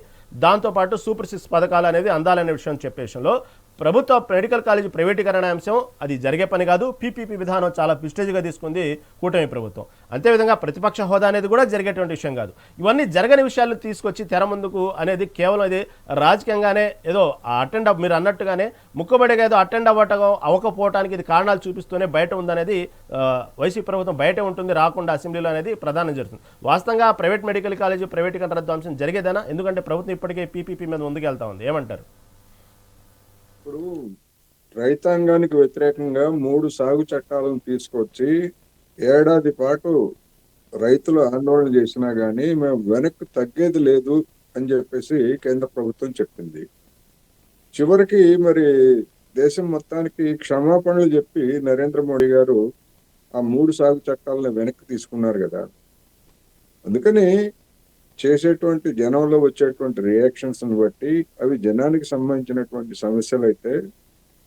దాంతోపాటు సూపర్ 6 పథకాలు అనేది అందాలనే విషయం చెప్పే విషయంలో ప్రభుత్వ మెడికల్ కాలేజీ ప్రైవేటీకరణ అంశం అది జరిగే పని కాదు. పీపీపీ విధానం చాలా ప్రిస్టేజ్గా తీసుకుంది కూటమి ప్రభుత్వం. అంతేవిధంగా ప్రతిపక్ష హోదా అనేది కూడా జరిగేటువంటి విషయం కాదు. ఇవన్నీ జరగని విషయాలు తీసుకొచ్చి తెర ముందుకు అనేది కేవలం ఇది రాజకీయంగానే ఏదో అటెండ్ మీరు అన్నట్టుగానే ముక్కబడిగా ఏదో అటెండ్ అవ్వకపోవడానికి ఇది కారణాలు చూపిస్తూనే బయట ఉందనేది వైసీపీ ప్రభుత్వం బయటే ఉంటుంది, రాకుండా అసెంబ్లీలో అనేది ప్రధానం జరుగుతుంది. వాస్తవంగా ప్రైవేట్ మెడికల్ కాలేజీ ప్రైవేటీకరణ రద్దు అంశం జరిగేదేనా? ఎందుకంటే ప్రభుత్వం ఇప్పటికే పీపీపీ మీద ముందుకు వెళ్తా ఉంది. ఏమంటారు? ఇప్పుడు రైతాంగానికి వ్యతిరేకంగా 3 సాగు చట్టాలను తీసుకొచ్చి ఏడాది పాటు రైతులు ఆందోళన చేసినా గానీ మేము వెనక్కి తగ్గేది లేదు అని చెప్పేసి కేంద్ర ప్రభుత్వం చెప్పింది. చివరికి మరి దేశం మొత్తానికి క్షమాపణలు చెప్పి నరేంద్ర మోడీ గారు ఆ 3 సాగు చట్టాలను వెనక్కి తీసుకున్నారు కదా. అందుకని చేసేటువంటి జనంలో వచ్చేటువంటి రియాక్షన్స్ బట్టి అవి జనానికి సంబంధించినటువంటి సమస్యలు అయితే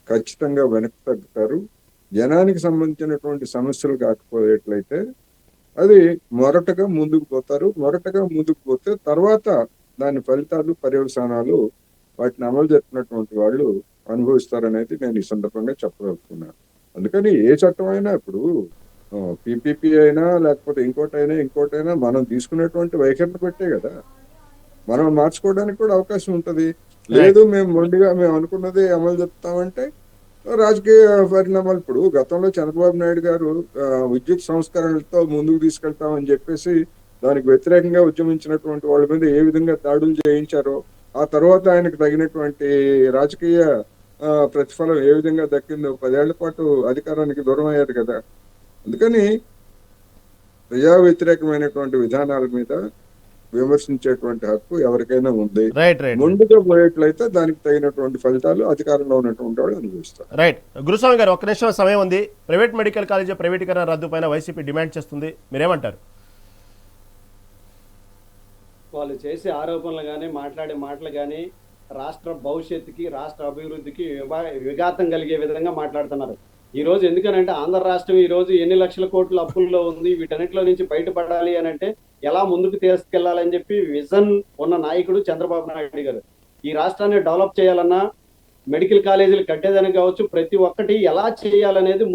ఖచ్చితంగా వెనక్కి తగ్గుతారు. జనానికి సంబంధించినటువంటి సమస్యలు కాకపోయేట్లయితే అది మొరటగా ముందుకు పోతారు. మొరటగా ముందుకు పోతే తర్వాత దాని ఫలితాలు, పర్యవసానాలు వాటిని అమలు జరిపినటువంటి వాళ్ళు అనుభవిస్తారనేది నేను ఈ సందర్భంగా చెప్పగలుగుతున్నాను. అందుకని ఏ చట్టం అయినా ఇప్పుడు పీపీపీ అయినా లేకపోతే ఇంకోటైనా మనం తీసుకునేటువంటి వైఖరిని పెట్టే కదా మనం మార్చుకోవడానికి కూడా అవకాశం ఉంటది. లేదు మేము మొండిగా మేము అనుకున్నది అమలు చెప్తామంటే రాజకీయ పరిణామాలు. ఇప్పుడు గతంలో చంద్రబాబు నాయుడు గారు విద్యుత్ సంస్కరణలతో ముందుకు తీసుకెళ్తామని చెప్పేసి దానికి వ్యతిరేకంగా ఉద్యమించినటువంటి వాళ్ళ మీద ఏ విధంగా దాడులు చేయించారో, ఆ తర్వాత ఆయనకు తగినటువంటి రాజకీయ ప్రతిఫలం ఏ విధంగా దక్కిందో 10 ఏళ్ల పాటు అధికారానికి దూరం అయ్యారు కదా. అందుకని ప్రజా వ్యతిరేకమైనటువంటి విధానాల మీద విమర్శించేటువంటి హక్కు ఎవరికైనా ఉంది. ముందుగా పోయేట్లయితే దానికి తగినటువంటి ఫలితాలు అధికారంలో ఉన్నటువంటి వాళ్ళు అనుభవిస్తారు. రైట్. గురుస్వామి గారు, ఒక్క నిమిషం సమయం ఉంది. ప్రైవేట్ మెడికల్ కాలేజీ ప్రైవేటీకరణ రద్దు పైన వైసీపీ డిమాండ్ చేస్తుంది, మీరేమంటారు? వాళ్ళు చేసే ఆరోపణలు కానీ మాట్లాడే మాటలు కానీ రాష్ట్ర భవిష్యత్తుకి, రాష్ట్ర అభివృద్ధికి విఘాతం కలిగే విధంగా మాట్లాడుతున్నారు. ఈ రోజు ఎందుకనంటే ఆంధ్ర రాష్ట్రం ఈ రోజు ఎన్ని లక్షల కోట్ల అప్పుల్లో ఉంది, వీటన్నిటిలో నుంచి బయటపడాలి అని అంటే ఎలా ముందుకు తీసుకెళ్లాలని చెప్పి విజన్ ఉన్న నాయకుడు చంద్రబాబు నాయుడు గారు. ఈ రాష్ట్రాన్ని డెవలప్ చేయాలన్నా, మెడికల్ కాలేజీలు కట్టేదని కావచ్చు, ప్రతి ఒక్కటి ఎలా చేయాలనేది